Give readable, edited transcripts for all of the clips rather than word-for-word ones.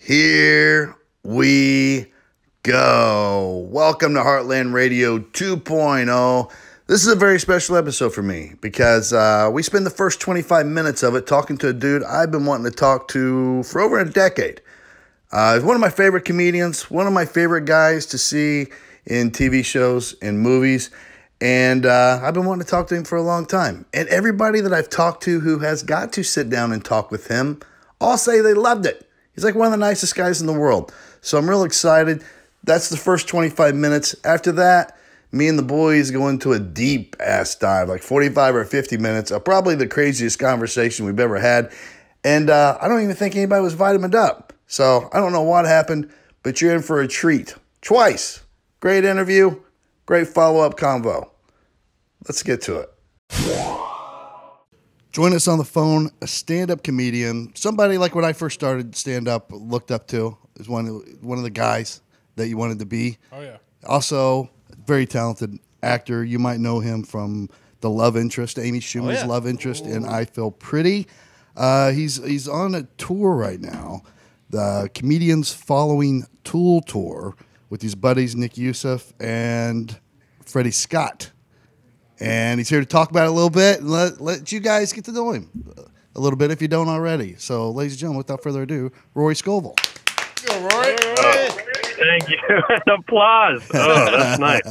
Here we go. Welcome to Heartland Radio 2.0. This is a very special episode for me because we spend the first 25 minutes of it talking to a dude I've been wanting to talk to for over a decade. He's one of my favorite comedians, one of my favorite guys to see in TV shows and movies. And I've been wanting to talk to him for a long time. And everybody that I've talked to who has got to sit down and talk with him all say they loved it. He's like one of the nicest guys in the world. So I'm real excited. That's the first 25 minutes. After that, me and the boys go into a deep-ass dive, like 45 or 50 minutes, of probably the craziest conversation we've ever had. And I don't even think anybody was vitamined up. So I don't know what happened, but you're in for a treat. Twice. Great interview. Great follow-up convo. Let's get to it. Join us on the phone, a stand-up comedian, somebody like when I first started stand-up, looked up to, is one of the guys that you wanted to be. Oh, yeah. Also, very talented actor. You might know him from the love interest, Amy Schumer's love interest in I Feel Pretty. He's on a tour right now, the Comedians Following Tool Tour, with his buddies Nick Youssef and Freddie Scott. And he's here to talk about it a little bit and let you guys get to know him a little bit if you don't already. So, ladies and gentlemen, without further ado, Rory Scovel. Go, Rory. Thank you. Applause. Oh, that's nice.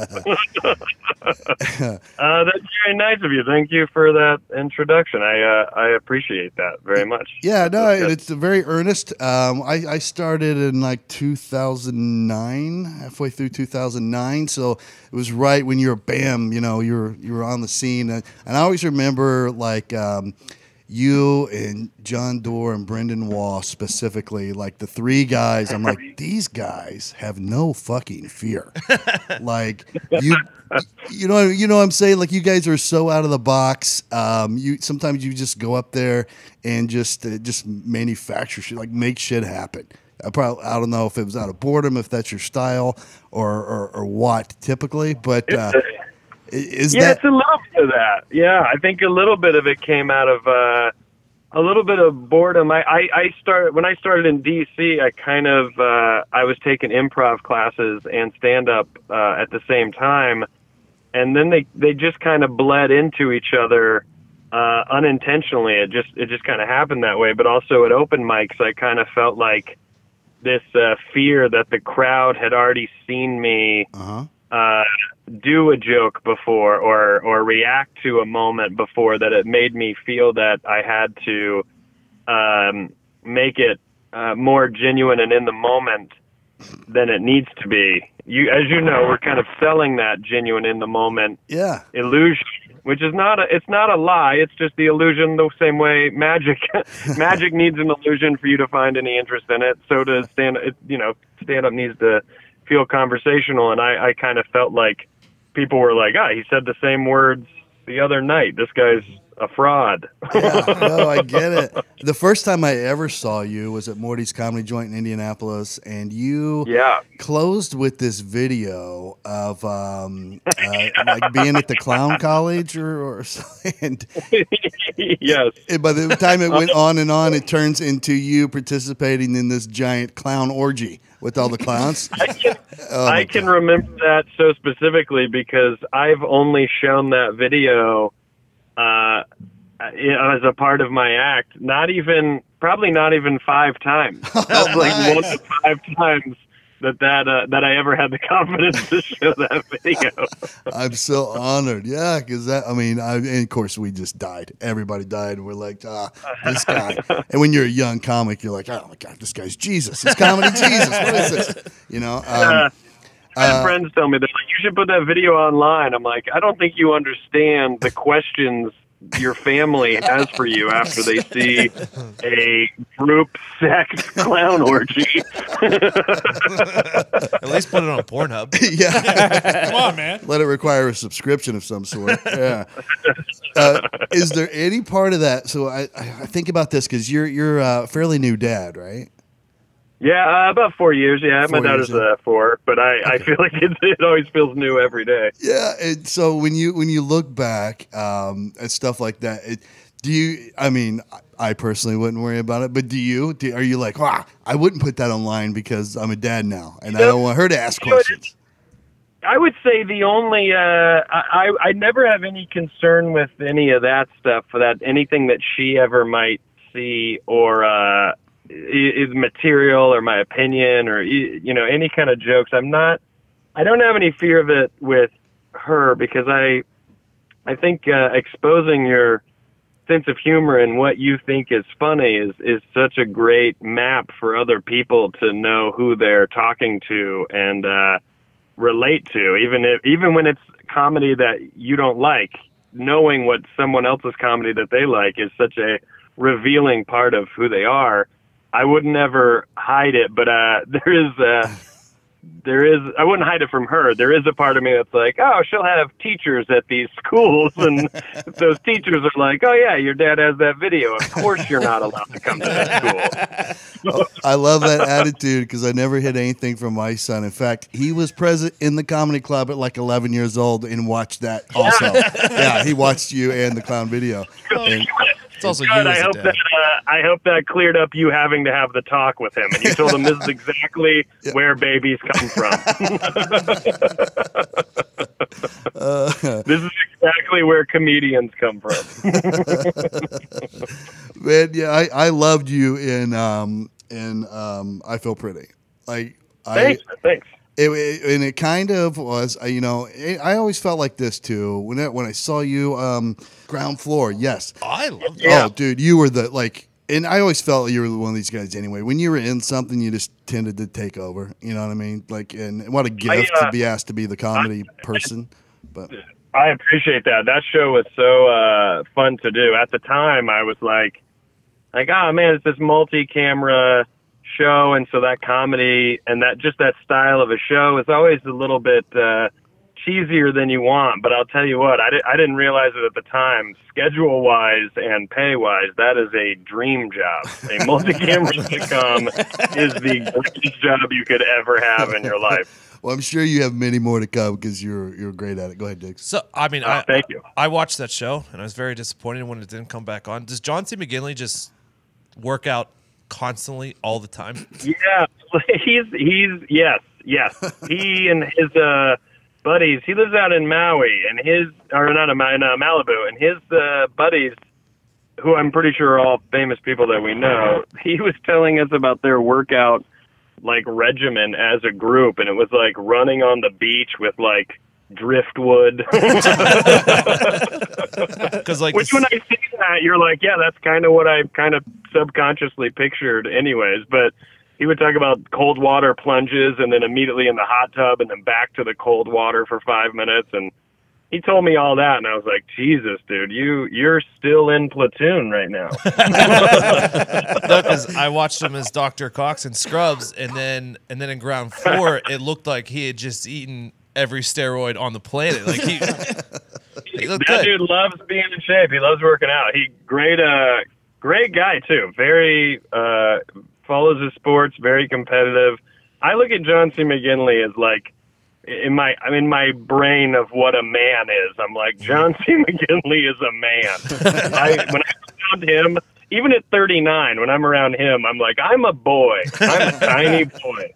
That's very nice of you. Thank you for that introduction. I appreciate that very much. Yeah, no, it's very earnest. I started in like 2009, halfway through 2009. So it was right when you were bam, you were on the scene. And I always remember like you and John Doerr and Brendan Waugh specifically, like the three guys, I'm like, these guys have no fucking fear. Like you know what I'm saying? Like you guys are so out of the box. Sometimes you just go up there and just manufacture shit, like make shit happen. I don't know if it was out of boredom, if that's your style or what typically, but it's a little bit of that. Yeah, I think a little bit of it came out of a little bit of boredom. When I started in DC, I was taking improv classes and stand up at the same time, and then they just kind of bled into each other unintentionally. It just kind of happened that way. But also at open mics, I kind of felt like this fear that the crowd had already seen me. Do a joke before or react to a moment before, that it made me feel that I had to make it more genuine and in the moment than it needs to be. As you know, we're kind of selling that genuine in the moment illusion, which is it's not a lie. It's just the illusion the same way magic needs an illusion for you to find any interest in it. So does stand up needs to feel conversational. And I kind of felt like people were like, he said the same words the other night. This guy's a fraud. Yeah, no, I get it. The first time I ever saw you was at Morty's Comedy Joint in Indianapolis, and you closed with this video of like being at the clown college or something. Yes. And by the time it went on and on, it turns into you participating in this giant clown orgy with all the clowns. I can remember that so specifically because I've only shown that video as a part of my act, probably not even 5 times. That's like 1 to 5 times that I ever had the confidence to show that video. I'm so honored. Yeah, because and of course we just died. Everybody died, and we're like, this guy. And when you're a young comic, you're like, oh my God, this guy's Jesus. It's comedy Jesus. What is this? I had friends tell me, they're like, you should put that video online. I'm like, I don't think you understand the questions your family has for you after they see a group sex clown orgy. At least put it on Pornhub. Yeah. Come on, man. Let it require a subscription of some sort. Yeah. Is there any part of that? So I think about this because you're a fairly new dad, right? Yeah, about 4 years. Yeah, my daughter's 4, but I feel like it always feels new every day. Yeah, and so when you look back at stuff like that, Do you? I mean, I personally wouldn't worry about it, but do you? Are you like, wow, I wouldn't put that online because I'm a dad now, and I don't want her to ask questions. I would say the only I never have any concern with any of that stuff, for that anything that she ever might see or is material or my opinion or any kind of jokes. I don't have any fear of it with her, because I think exposing your sense of humor and what you think is funny is such a great map for other people to know who they're talking to and relate to, even when it's comedy that you don't like. Knowing what someone else's comedy that they like is such a revealing part of who they are. I would never hide it, but there is, I wouldn't hide it from her. There is a part of me that's like, oh, she'll have teachers at these schools, and those teachers are like, oh yeah, your dad has that video. Of course you're not allowed to come to that school. Oh, I love that attitude, because I never hid anything from my son. In fact, he was present in the comedy club at like 11 years old and watched that also. Yeah, he watched you and the clown video. And it's also good. you as a dad. I hope that cleared up you having to have the talk with him, and you told him this is exactly where babies come from. This is exactly where comedians come from. Man, yeah, I loved you in I Feel Pretty. Like, Thanks. And it kind of was, I always felt like this too when I saw you, Ground Floor. Yes, I love that. Yeah. Oh, dude, you were and I always felt you were one of these guys anyway. When you were in something, you just tended to take over. You know what I mean? Like, and what a gift to be asked to be the comedy person. But I appreciate that. That show was so fun to do. At the time, I was like, oh man, it's this multi-camera show, and so that comedy and that style of a show is always a little bit cheesier than you want. But I'll tell you what, I didn't realize it at the time. Schedule wise and pay wise, that is a dream job. A multi-camera sitcom is the greatest job you could ever have in your life. Well, I'm sure you have many more to come because you're great at it. Go ahead, Dix. So, I mean, thank you. I watched that show, and I was very disappointed when it didn't come back on. Does John C. McGinley just work out constantly all the time? Yeah, he's yes. He and his buddies. He lives out in Maui, and not in Malibu, and his buddies, who I'm pretty sure are all famous people that we know. He was telling us about their workout regimen as a group, and it was like running on the beach with driftwood. Which when I see that, you're like, yeah, that's kind of what I kind of subconsciously pictured anyways. But he would talk about cold water plunges and then immediately in the hot tub and then back to the cold water for 5 minutes. And he told me all that, and I was like, Jesus, dude, you're still in Platoon right now. No, because I watched him as Dr. Cox in Scrubs, and then in Ground Floor, it looked like he had just eaten every steroid on the planet. Like he looked that good. Dude loves being in shape. He loves working out. Great guy too. Very follows his sports. Very competitive. I look at John C. McGinley as in my brain of what a man is. I'm like, John C. McGinley is a man. When I found him, even at 39, when I'm around him, I'm like, I'm a boy. I'm a tiny boy.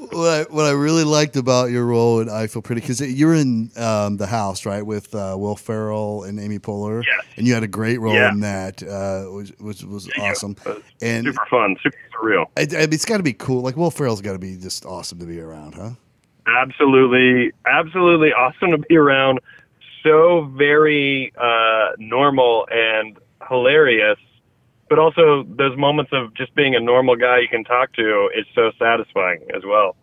What I really liked about your role in I Feel Pretty, because you're in The House, right, with Will Ferrell and Amy Poehler, yes. And you had a great role in that, which was awesome. And super fun, super surreal. It's got to be cool. Like, Will Ferrell's got to be just awesome to be around, huh? Absolutely awesome to be around. So very normal and hilarious, but also those moments of just being a normal guy you can talk to is so satisfying as well.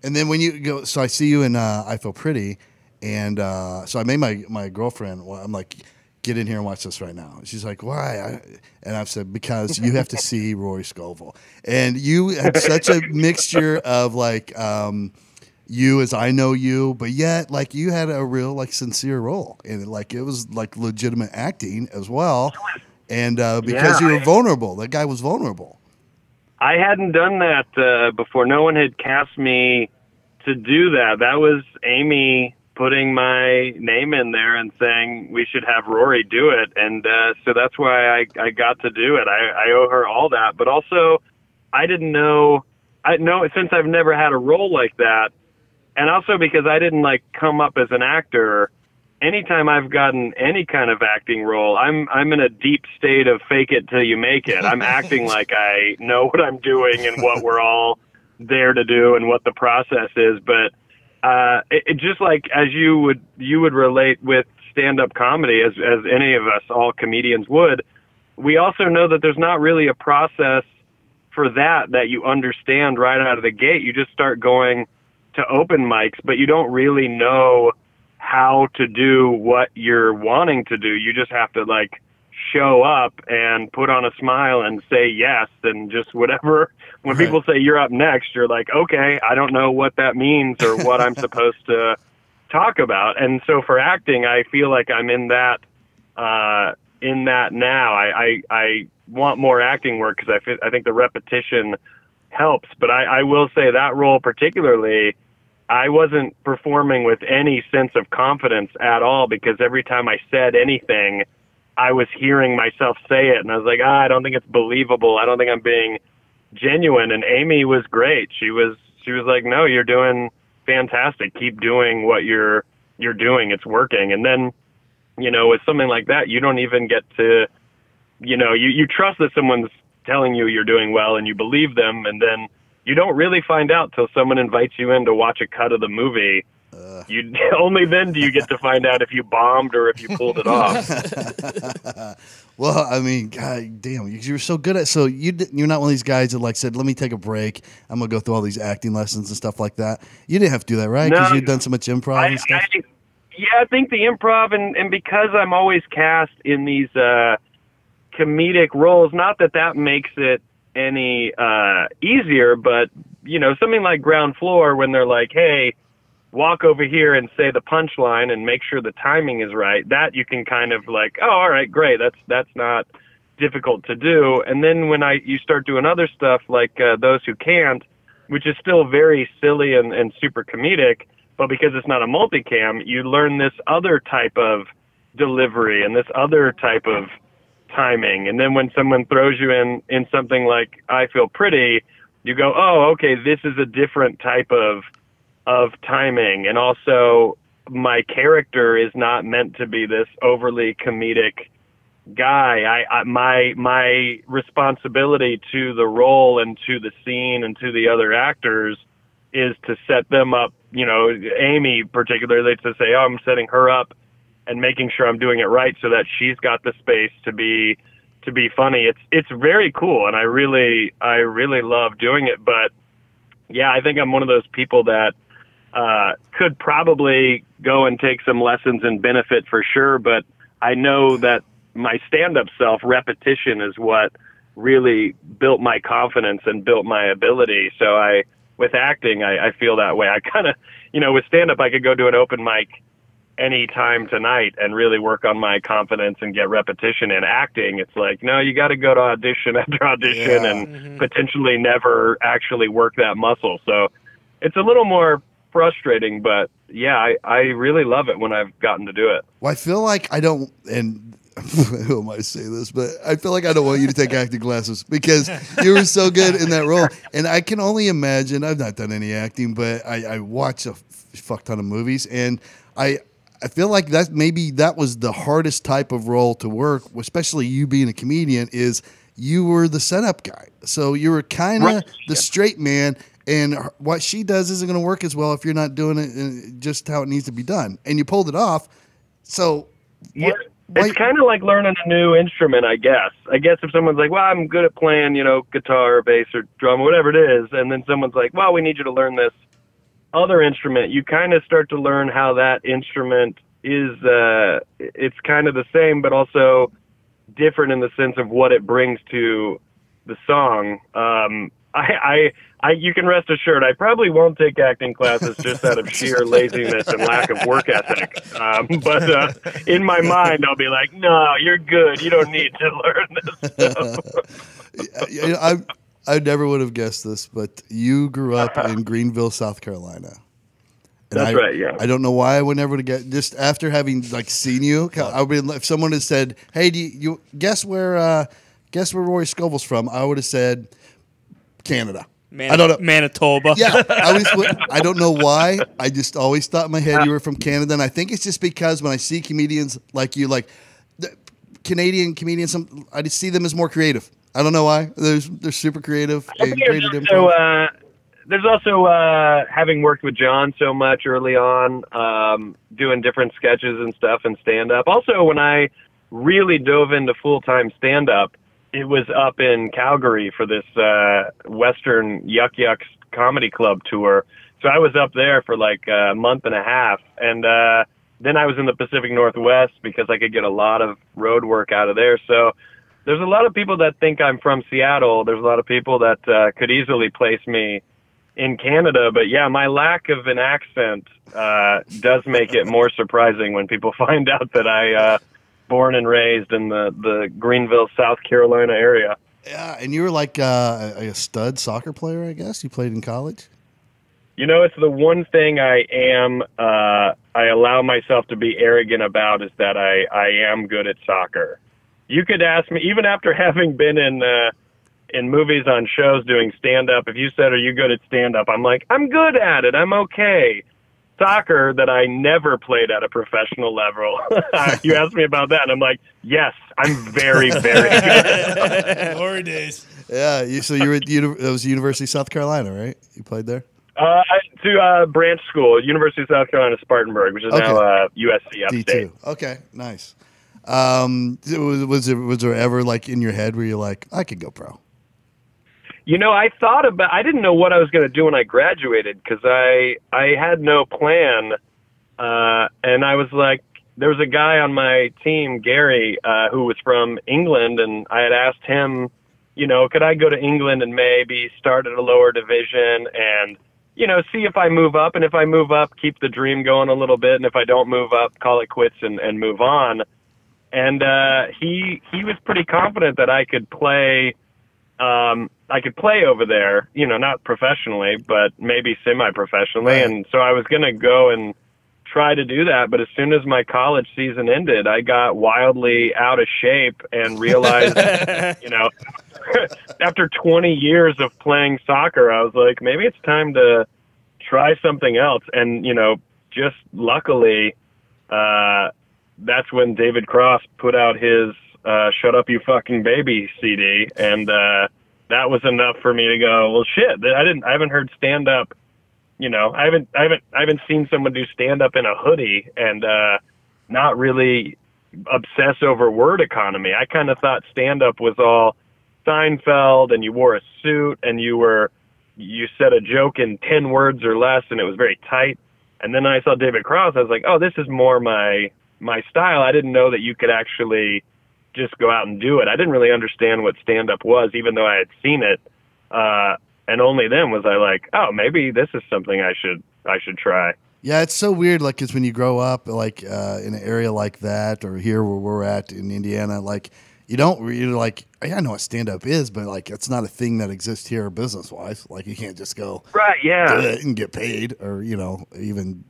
And then when you go, so I see you in I Feel Pretty, and so I made my girlfriend, I'm like, get in here and watch this right now. She's like, why? And I've said, because you have to see Rory Scovel. And you had such a mixture of you as I know you, but yet you had a real sincere role, and it was legitimate acting as well, and because you were vulnerable. That guy was vulnerable. I hadn't done that before. No one had cast me to do that. That was Amy putting my name in there and saying we should have Rory do it. And so that's why I got to do it. I owe her all that. But also, I didn't know, since I've never had a role like that, and also because I didn't like come up as an actor, anytime I've gotten any kind of acting role, I'm in a deep state of fake it till you make it. I'm acting like I know what I'm doing and what we're all there to do and what the process is. But it just like as you would relate with stand-up comedy, as any of us, all comedians would, we also know that there's not really a process for that you understand right out of the gate. You just start going to open mics, but you don't really know how to do what you're wanting to do. You just have to like show up and put on a smile and say yes and just whatever. When people say you're up next, you're like, okay, I don't know what that means or what I'm supposed to talk about. And so for acting, I feel like I'm in that now. I want more acting work because I think the repetition helps. But I will say that role particularly, I wasn't performing with any sense of confidence at all, because every time I said anything, I was hearing myself say it, and I was like, I don't think it's believable. I don't think I'm being genuine. And Amy was great. She was like, no, you're doing fantastic. Keep doing what you're doing. It's working. And then, with something like that, you don't even get to, you trust that someone's telling you you're doing well and you believe them, and then you don't really find out till someone invites you in to watch a cut of the movie. You only then do you get to find out if you bombed or if you pulled it off. Well, I mean, God damn, you were so good at. So you're not one of these guys that like said, "Let me take a break. I'm gonna go through all these acting lessons and stuff like that." You didn't have to do that, right? Because you've done so much improv and stuff. I think the improv and because I'm always cast in these comedic roles, not that makes it any easier, but something like Ground Floor, when they're like, hey, walk over here and say the punchline and make sure the timing is right, that you can kind of like, oh, all right, great, that's not difficult to do. And then when you start doing other stuff like Those Who Can't, which is still very silly and super comedic, but because it's not a multicam, you learn this other type of delivery and this other type of timing. And then when someone throws you in something like I Feel Pretty, you go, oh, okay, this is a different type of timing. And also my character is not meant to be this overly comedic guy. My responsibility to the role and to the scene and to the other actors is to set them up, Amy particularly, to say, oh, I'm setting her up and making sure I'm doing it right so that she's got the space to be funny. It's very cool, and I really love doing it. But yeah, I think I'm one of those people that could probably go and take some lessons and benefit for sure. But I know that my stand-up self, repetition is what really built my confidence and built my ability. So with acting, I feel that way. I kind of, with stand-up, I could go to an open mic any time tonight and really work on my confidence and get repetition. In acting, it's like, no, you got to go to audition after audition and potentially never actually work that muscle. So it's a little more frustrating, but yeah, I really love it when I've gotten to do it. Well, I feel like I don't, and who am I to say this, but I feel like I don't want you to take acting classes because you were so good in that role. And I can only imagine, I've not done any acting, but I watch a fuck ton of movies, and I feel like that was the hardest type of role to work, especially you being a comedian, is you were the setup guy. So you were kind of the straight man, and what she does isn't going to work as well if you're not doing it just how it needs to be done. And you pulled it off. So it's kind of like learning a new instrument, I guess. I guess if someone's like, well, I'm good at playing, guitar or bass or drum, whatever it is, and then someone's like, well, we need you to learn this other instrument, you kind of start to learn how that instrument is, it's kind of the same, but also different in the sense of what it brings to the song. You can rest assured, I probably won't take acting classes just out of sheer laziness and lack of work ethic. But in my mind, I'll be like, no, you're good. You don't need to learn this stuff. I never would have guessed this, but you grew up in Greenville, South Carolina. And That's right, yeah. I don't know why I would never get, just after having like seen you, I would be, if someone had said, "Hey, do you guess where Rory Scovel's from?" I would have said Canada. I don't know. Manitoba. Yeah, I don't know why. I just always thought in my head you were from Canada, and I think it's just because when I see comedians like you, like the Canadian comedians, I just see them as more creative. I don't know why. They're super creative. There's also having worked with John so much early on, doing different sketches and stuff and stand-up. Also, when I really dove into full-time stand-up, it was up in Calgary for this Western Yuck Yucks comedy club tour. So I was up there for like a month and a half. And then I was in the Pacific Northwest because I could get a lot of road work out of there. So there's a lot of people that think I'm from Seattle. There's a lot of people that could easily place me in Canada. But yeah, my lack of an accent does make it more surprising when people find out that I born and raised in the Greenville, South Carolina area. Yeah, and you were like a stud soccer player, I guess? You played in college? You know, it's the one thing I allow myself to be arrogant about is that I am good at soccer. You could ask me, even after having been in movies on shows doing stand-up, if you said, "Are you good at stand-up?" I'm like, I'm good at it. I'm okay. Soccer, that I never played at a professional level. You asked me about that, and I'm like, yes, I'm very, very good. Glory days. Yeah, so you were at it was University of South Carolina, right? You played there? To branch school, University of South Carolina, Spartanburg, which is now USC upstate. D2. Okay, nice. Was there ever like in your head where you're like, I could go pro? You know, I didn't know what I was going to do when I graduated because I had no plan. And I was like, there was a guy on my team, Gary, who was from England, and I had asked him, you know, could I go to England and maybe start at a lower division and, you know, see if I move up, and if I move up, keep the dream going a little bit, and if I don't move up, call it quits and move on. And he was pretty confident that I could play over there, you know, not professionally, but maybe semi-professionally. Right. And so I was going to go and try to do that. But as soon as my college season ended, I got wildly out of shape and realized, you know, after 20 years of playing soccer, I was like, maybe it's time to try something else. And, you know, just luckily, that's when David Cross put out his Shut Up You Fucking Baby CD, and that was enough for me to go, well, shit, I haven't heard stand up, you know, I haven't seen someone do stand up in a hoodie and not really obsess over word economy. I kind of thought stand up was all Seinfeld, and you wore a suit and you said a joke in 10 words or less, and it was very tight. And then I saw David Cross, I was like, oh, this is more my style. I didn't know that you could actually just go out and do it. I didn't really understand what stand-up was, even though I had seen it. And only then was I like, oh, maybe this is something I should try. Yeah, it's so weird, like, because when you grow up, like, in an area like that, or here where we're at in Indiana, like, you don't really, like, I know what stand-up is, but, like, it's not a thing that exists here business-wise. Like, you can't just go right, yeah, do it and get paid, or, you know, even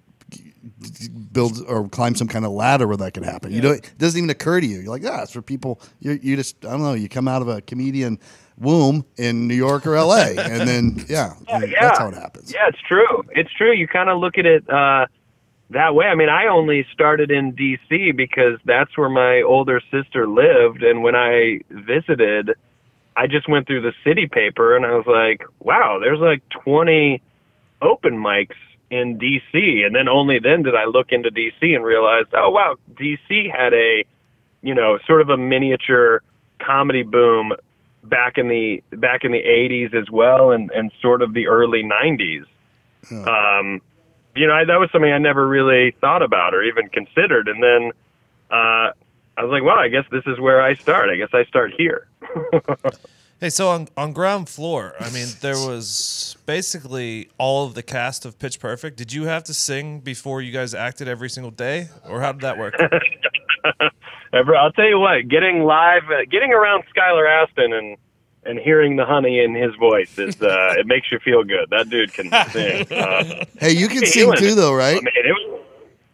build or climb some kind of ladder where that can happen. Yeah. It doesn't even occur to you. You're like, it's for people. You just, I don't know, you come out of a comedian womb in New York or LA, and then that's how it happens. Yeah, it's true. It's true. You kind of look at it that way. I mean, I only started in DC because that's where my older sister lived, and when I visited, I just went through the city paper, and I was like, wow, there's like 20 open mics in DC, and then only then did I look into DC and realize, oh wow, DC had a, you know, sort of a miniature comedy boom back in the 80s as well, and sort of the early 90s. You know, that was something I never really thought about or even considered, and then I was like, well, I guess this is where I start. I guess I start here. Hey, so on Ground Floor, I mean, there was basically all of the cast of Pitch Perfect. Did you have to sing before you guys acted every single day, or how did that work? I'll tell you what, getting around Skylar Astin and hearing the honey in his voice is it makes you feel good. That dude can sing. Hey, you can sing too, though, right? I mean,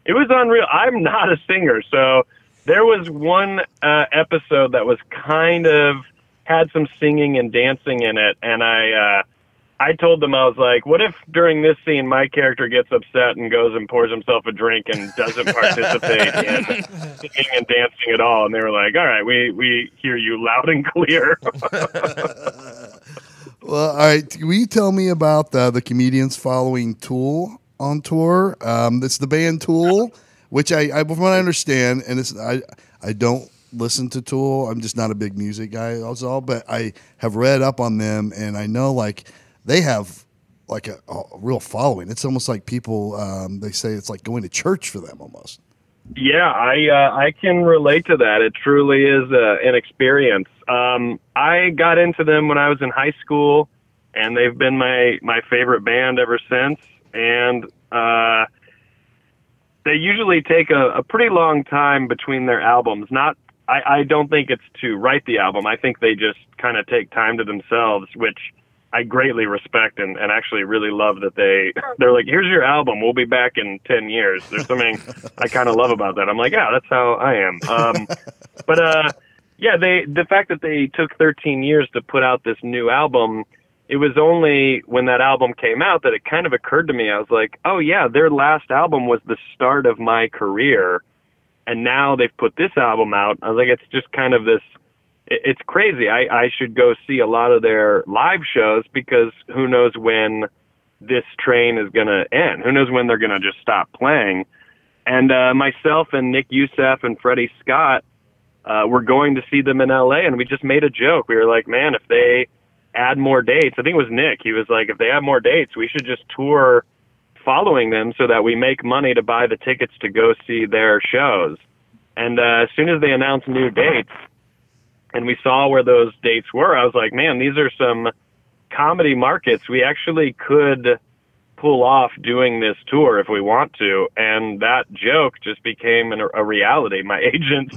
it was unreal. I'm not a singer, so there was one episode that was kind of had some singing and dancing in it, and I told them, I was like, what if during this scene my character gets upset and goes and pours himself a drink and doesn't participate in singing and dancing at all? And they were like, all right, we hear you loud and clear. Well, all right. Will you tell me about the comedians following Tool on tour? It's the band Tool, which I from what I understand, and I don't listen to Tool. I'm just not a big music guy, also, but I have read up on them, and I know like they have like a real following. It's almost like people they say it's like going to church for them almost. Yeah, I can relate to that. It truly is an experience. I got into them when I was in high school, and they've been my favorite band ever since. And they usually take a pretty long time between their albums. I don't think it's to write the album. I think they just kind of take time to themselves, which I greatly respect and actually really love that they're like, here's your album. We'll be back in 10 years. There's something I kind of love about that. I'm like, yeah, that's how I am. Yeah, the fact that they took 13 years to put out this new album, it was only when that album came out that it kind of occurred to me. I was like, oh yeah, their last album was the start of my career. And now they've put this album out. I was like, it's just kind of this, it's crazy. I should go see a lot of their live shows because who knows when this train is going to end? Who knows when they're going to just stop playing? And myself and Nick Youssef and Freddie Scott were going to see them in LA, and we just made a joke. We were like, man, if they add more dates, I think it was Nick. He was like, if they add more dates, we should just tour following them so that we make money to buy the tickets to go see their shows. And as soon as they announced new dates, and we saw where those dates were, I was like, man, these are some comedy markets. We actually could pull off doing this tour if we want to. And that joke just became a reality. My agent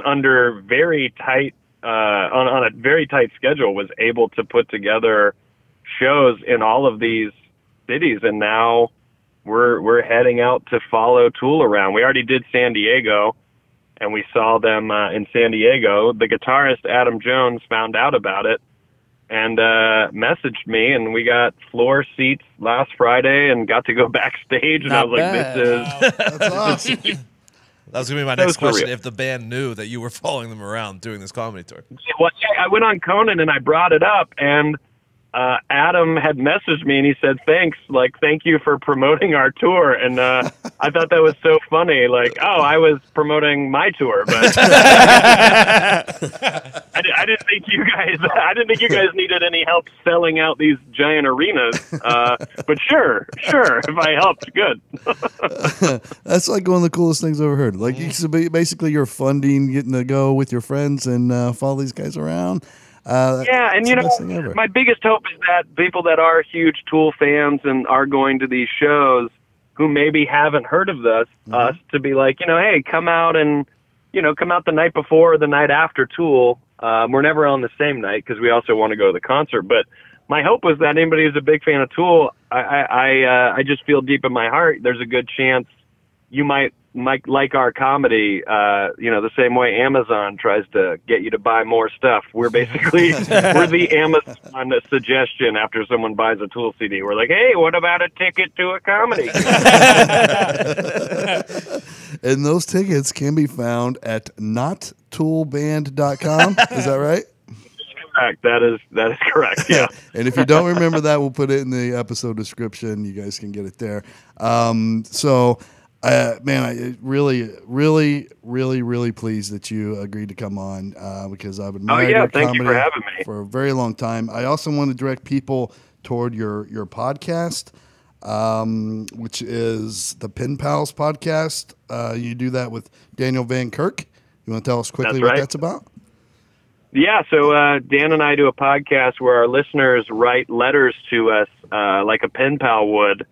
under very tight, on a very tight schedule was able to put together shows in all of these cities. And now we're heading out to follow Tool around. We already did San Diego, and we saw them in San Diego. The guitarist, Adam Jones, found out about it and messaged me, and we got floor seats last Friday and got to go backstage. And I was like, this is... That's awesome. That was going to be my next question, if the band knew that you were following them around doing this comedy tour. Well, I went on Conan and I brought it up, and Adam had messaged me and he said, thanks, like, thank you for promoting our tour. And I thought that was so funny. Like, oh, I was promoting my tour, but I didn't think you guys needed any help selling out these giant arenas. But sure, if I helped, good. That's like one of the coolest things I've ever heard. Like, basically you're funding getting to go with your friends and follow these guys around. Yeah, and you know, my biggest hope is that people that are huge Tool fans and are going to these shows who maybe haven't heard of us to be like, you know, hey, come out the night before or the night after Tool. We're never on the same night because we also want to go to the concert. But my hope was that anybody who's a big fan of Tool, I just feel deep in my heart there's a good chance you might like our comedy, the same way Amazon tries to get you to buy more stuff. We're basically, we're the Amazon suggestion after someone buys a Tool CD. We're like, hey, what about a ticket to a comedy? And those tickets can be found at nottoolband.com. Is that right? Correct. That is correct. Yeah. And if you don't remember that, we'll put it in the episode description. You guys can get it there. Man, I really, really, really, really pleased that you agreed to come on because I've admired your thank comedy you for having me for a very long time. I also want to direct people toward your podcast, which is the Pen Pals podcast. You do that with Daniel Van Kirk. You want to tell us quickly what that's about? Yeah, so Dan and I do a podcast where our listeners write letters to us like a pen pal would.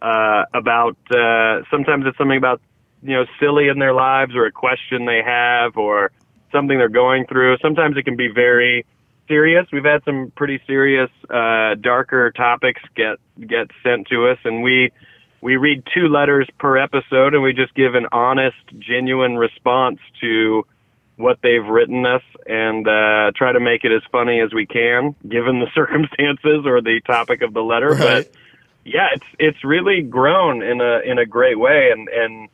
About sometimes it's something about silly in their lives or a question they have or something they're going through. Sometimes it can be very serious. We've had some pretty serious, darker topics get sent to us, and we read 2 letters per episode, and we just give an honest, genuine response to what they've written us, and try to make it as funny as we can, given the circumstances or the topic of the letter. Right. But yeah, it's really grown in a great way, and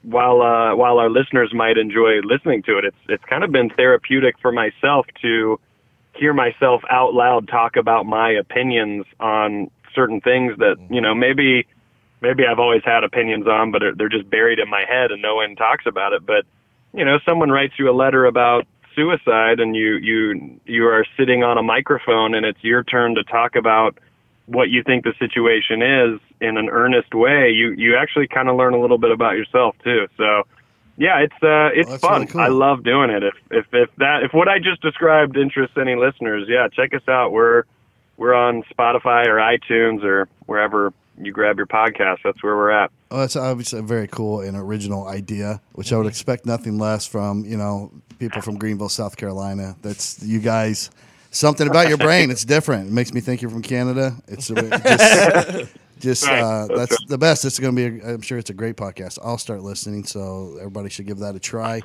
while our listeners might enjoy listening to it, it's kind of been therapeutic for myself to hear myself out loud talk about my opinions on certain things that, maybe I've always had opinions on, but they're just buried in my head and no one talks about it. But someone writes you a letter about suicide, and you are sitting on a microphone, and it's your turn to talk about what you think the situation is in an earnest way. You actually kind of learn a little bit about yourself too. So yeah, it's fun. Really cool. I love doing it. If what I just described interests any listeners, yeah, check us out. We're on Spotify or iTunes or wherever you grab your podcast. That's where we're at. Well, that's obviously a very cool and original idea, which I would expect nothing less from, people from Greenville, South Carolina. That's you guys. Something about your brain, it's different. It makes me think you're from Canada. It's just Right. that's the best. It's going to be, I'm sure it's a great podcast. I'll start listening, so everybody should give that a try.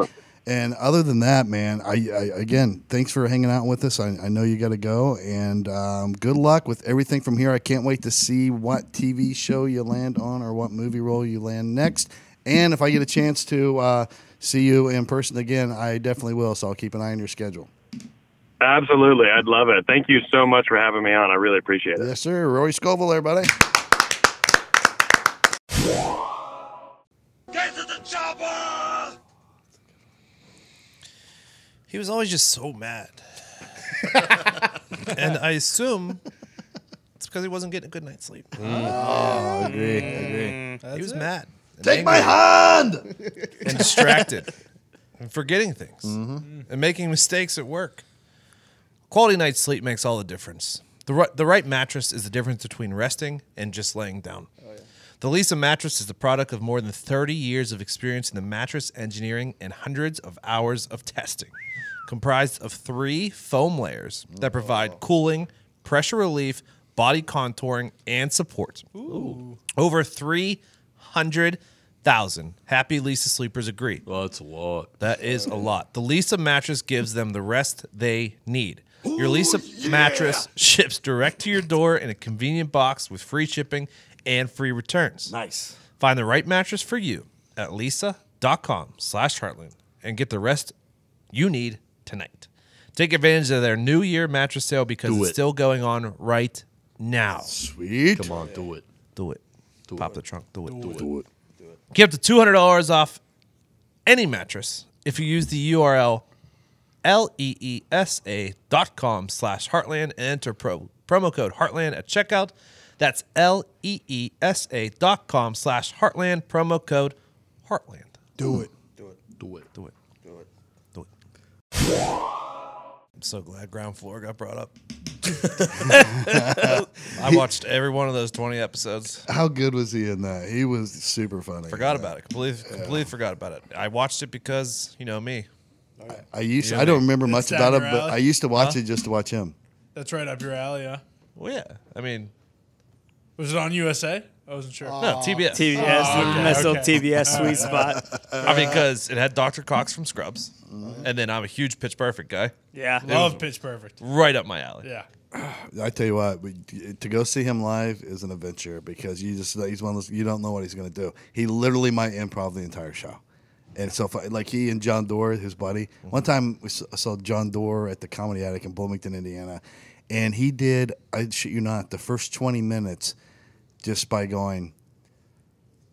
And other than that, man, I again, thanks for hanging out with us. I know you got to go, and good luck with everything from here. I can't wait to see what TV show you land on or what movie role you land next. And if I get a chance to see you in person again, I definitely will. So I'll keep an eye on your schedule. Absolutely. I'd love it. Thank you so much for having me on. I really appreciate it. Yes, sir. Rory Scovel, everybody. Get to the chopper! He was always just so mad. And I assume it's because he wasn't getting a good night's sleep. Oh, agree. He was mad. and Take my angry hand! and distracted and forgetting things and making mistakes at work. Quality night's sleep makes all the difference. The right mattress is the difference between resting and just laying down. The Lisa mattress is the product of more than 30 years of experience in the mattress engineering and hundreds of hours of testing. Comprised of 3 foam layers that provide cooling, pressure relief, body contouring, and support. Over 300,000 happy Lisa sleepers agree. Well, that's a lot. That is a lot. The Lisa mattress gives them the rest they need. Your Lisa mattress ships direct to your door in a convenient box with free shipping and free returns. Nice. Find the right mattress for you at lisa.com/Heartland and get the rest you need tonight. Take advantage of their New Year mattress sale because it's still going on right now. Sweet. Come on, do it. Do it. Pop the trunk. Do it. Do it. Get up to $200 off any mattress if you use the URL leesa.com/Heartland and enter promo code Heartland at checkout. That's leesa.com/Heartland, promo code Heartland. Do it. Do it. Do it. Do it. I'm so glad Ground Floor got brought up. I watched every one of those 20 episodes. How good was he in that? He was super funny. Forgot about it. Completely forgot about it. I watched it because, me. I don't remember much down about it, your but alley? I used to watch it just to watch him. That's right up your alley, yeah. Well, yeah. I mean, Was it on USA? I wasn't sure. no, TBS. TBS, nice little okay. TBS sweet spot. I mean, because it had Dr. Cox from Scrubs, and then I'm a huge Pitch Perfect guy. Yeah. Love Pitch Perfect. Right up my alley. Yeah. I tell you what, to go see him live is an adventure because he's one of those, you don't know what he's going to do. He literally might improv the entire show. And so, like he and John Doerr, his buddy, one time we saw John Doerr at the Comedy Attic in Bloomington, Indiana, and he did, I shit you not, the first 20 minutes just by going,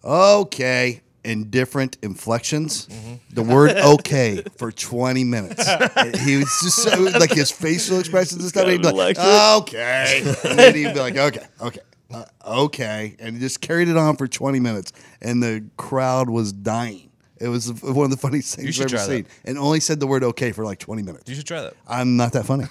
okay, in different inflections, the word okay for 20 minutes. And he was just so, like his facial expressions and stuff, he'd be like, okay. And then he'd be like, okay. And he just carried it on for 20 minutes, and the crowd was dying. It was one of the funniest things I've ever seen. And only said the word okay for like 20 minutes. You should try that. I'm not that funny.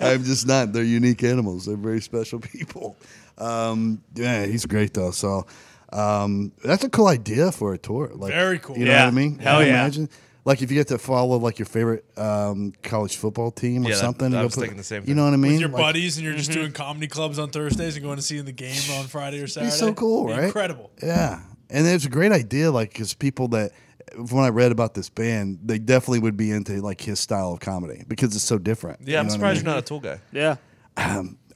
I'm just not. They're unique animals. They're very special people. Yeah, he's great though. So that's a cool idea for a tour. Like, Very cool. You know what I mean? Hell Can you yeah. imagine? Like if you get to follow like your favorite college football team or Yeah, something. I and was go thinking the same You thing. know what I mean? With your Like, buddies, and you're just doing comedy clubs on Thursdays and going to see the game on Friday or Saturday. It's so cool, right? Incredible. Yeah, and it's a great idea. Like, because people that when I read about this band, they definitely would be into like his style of comedy because it's so different. Yeah, I'm You know what I surprised mean? you're not a Tool guy. Yeah.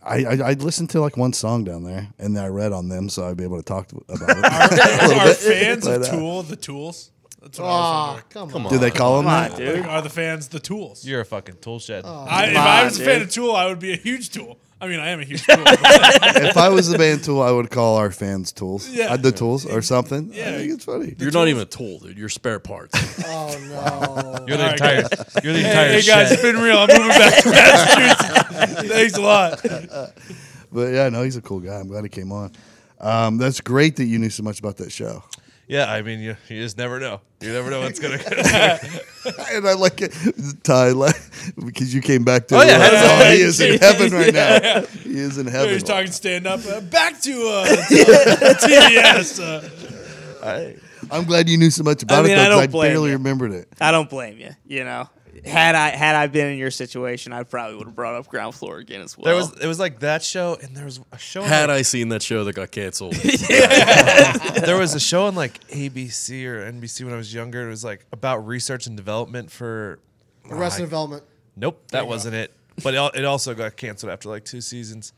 I listened to like one song down there, and then I read on them, so I'd be able to talk about it. Are fans of But, Tool the Tools? That's what I was wondering. Come on. Do they call them Come that? on, dude. Are the fans the Tools? You're a fucking tool shed. If Come I was on, a fan dude. of Tool, I would be a huge Tool. I mean, I am a huge Tool. but- If I was the band Tool, I would call our fans Tools. Yeah. The Tools or something. Yeah. I think it's funny. You're not even a tool, dude. You're spare parts. Oh no. You're the All right, entire. You're the entire Hey guys, shed. it's been real. I'm moving back to Massachusetts. Thanks a lot. But yeah, no, he's a cool guy. I'm glad he came on. That's great that you knew so much about that show. Yeah, I mean, you just never know. You never know what's gonna. And I like it, Ty, like, because you came back to Oh, yeah, it. that's- He is in heaven right now. He is in heaven. He's talking stand up. Back to TBS. I'm glad you knew so much about I mean, it, though, I 'cause don't I blame barely you. remembered it. I don't blame you. You know, had I been in your situation, I probably would have brought up Ground Floor again as well. It was like that show, and there was a show. Had like, I seen that show that got canceled, there was a show on like ABC or NBC when I was younger. It was like about research and development for. Arrested Development. Nope, that wasn't it. But it also got canceled after like 2 seasons.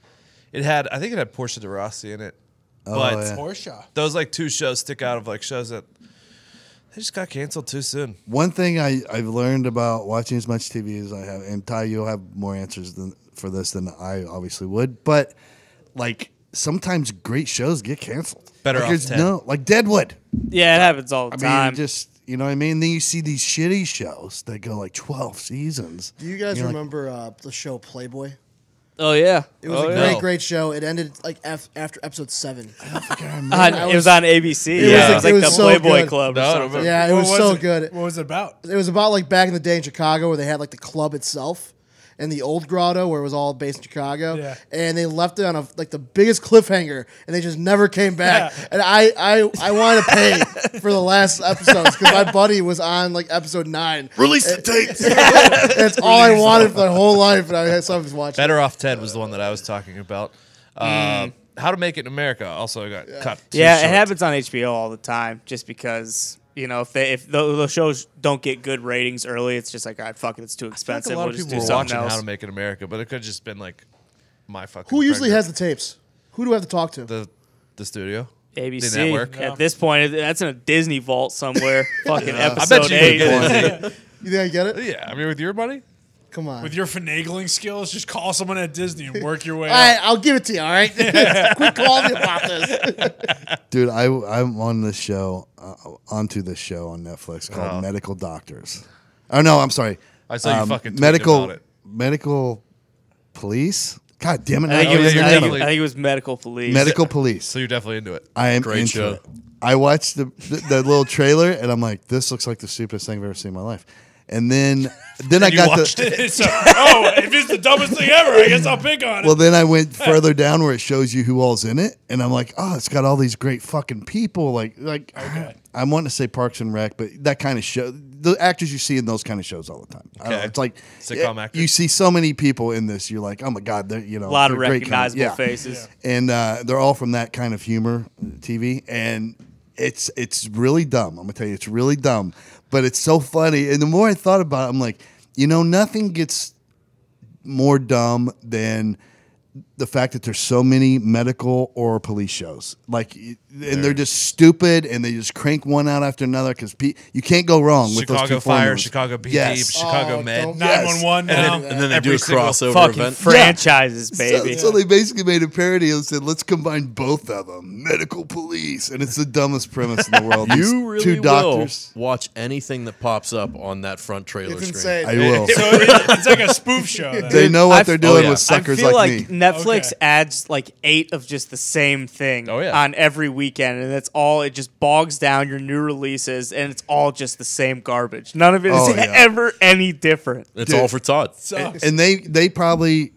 I think it had Portia de Rossi in it. But yeah. Porsche. those like 2 shows stick out of like shows that they just got canceled too soon. One thing I've learned about watching as much TV as I have, and Ty, you'll have more answers for this than I obviously would, but like sometimes great shows get canceled. Better like, off there's 10. No, like Deadwood. Yeah, it happens all the I mean, time. just you know what I mean. Then you see these shitty shows that go like 12 seasons. Do you guys You're like- remember the show Playboy? oh yeah, It was oh, a yeah. great show. It ended like after episode 7. It was on ABC. It Yeah, was- it was like it was the so Playboy good. Club or No, I don't something. remember. Yeah, it What was was so it? good. What was it about? It was about like back in the day in Chicago where they had like the club itself and the old grotto where it was all based in Chicago. Yeah. And they left it on like the biggest cliffhanger and they just never came back. And I wanted to pay for the last episodes because my buddy was on like episode 9. Release the tapes. That's all I wanted for my whole life. And I had someone watching. Better Off Ted was the one that I was talking about. How to Make It in America also got cut. too Yeah, short. it happens on HBO all the time. Just because if those shows don't get good ratings early, it's just like, all right, fuck it, it's too I feel like expensive. a lot We'll of just people do were something watching else. How to Make It in America, but it could have just been like my fucking. Who usually friend has the tapes? Who do I have to talk to? the studio? ABC. The network? At this point, that's in a Disney vault somewhere. Fucking I bet episode you 8. could get it. You think I get it? Yeah, I mean with your money. Come on. With your finagling skills, just call someone at Disney and work your way All right, up. I'll give it to you, all right? Quit calling me about this. Dude, I'm on this show, onto this show on Netflix called Medical Doctors. Oh no, I'm sorry. I saw you fucking tweeting medical about it. medical police. God damn it! I think, Oh, it yeah, was, you're I, think, definitely- I think it was Medical Police. medical police. So you're definitely into it. I am Great into show. it. I watched the little trailer and I'm like, this looks like the stupidest thing I've ever seen in my life. And then I you got watched the. So, if it's the dumbest thing ever, I guess I'll pick on it. Well, then I went further down where it shows you who all's in it, and I'm like, oh, it's got all these great fucking people. Like I'm wanting to say Parks and Rec, but that kind of show, the actors you see in those kind of shows all the time. I don't know, Okay. it's like Sitcom actors. You see so many people in this, you're like, oh my god, they're a lot of they're great recognizable yeah. faces. and they're all from that kind of humor TV, and it's really dumb. I'm gonna tell you, it's really dumb, but it's so funny. And the more I thought about it, I'm like, nothing gets more dumb than the fact that there's so many medical or police shows, and they're just stupid, and they just crank one out after another because you can't go wrong with those Chicago two Fire, formulas. Chicago PD, Yes. Chicago Oh, Med. don't- 911 now. and then they do Every a single crossover Fucking event. franchises, baby. So they basically made a parody and said, let's combine both of them, medical police, and it's the dumbest premise in the world. These You really two doctors. will watch anything that pops up on that front trailer It's screen. insane. I will. So it's like a spoof show. Then. They know what I they're f- doing yeah. with suckers I feel like like me. Netflix Netflix adds like 8 of just the same thing on every weekend, and that's all. It just bogs down your new releases, and it's all just the same garbage. None of it is ever any different. It's all for Todd. And they probably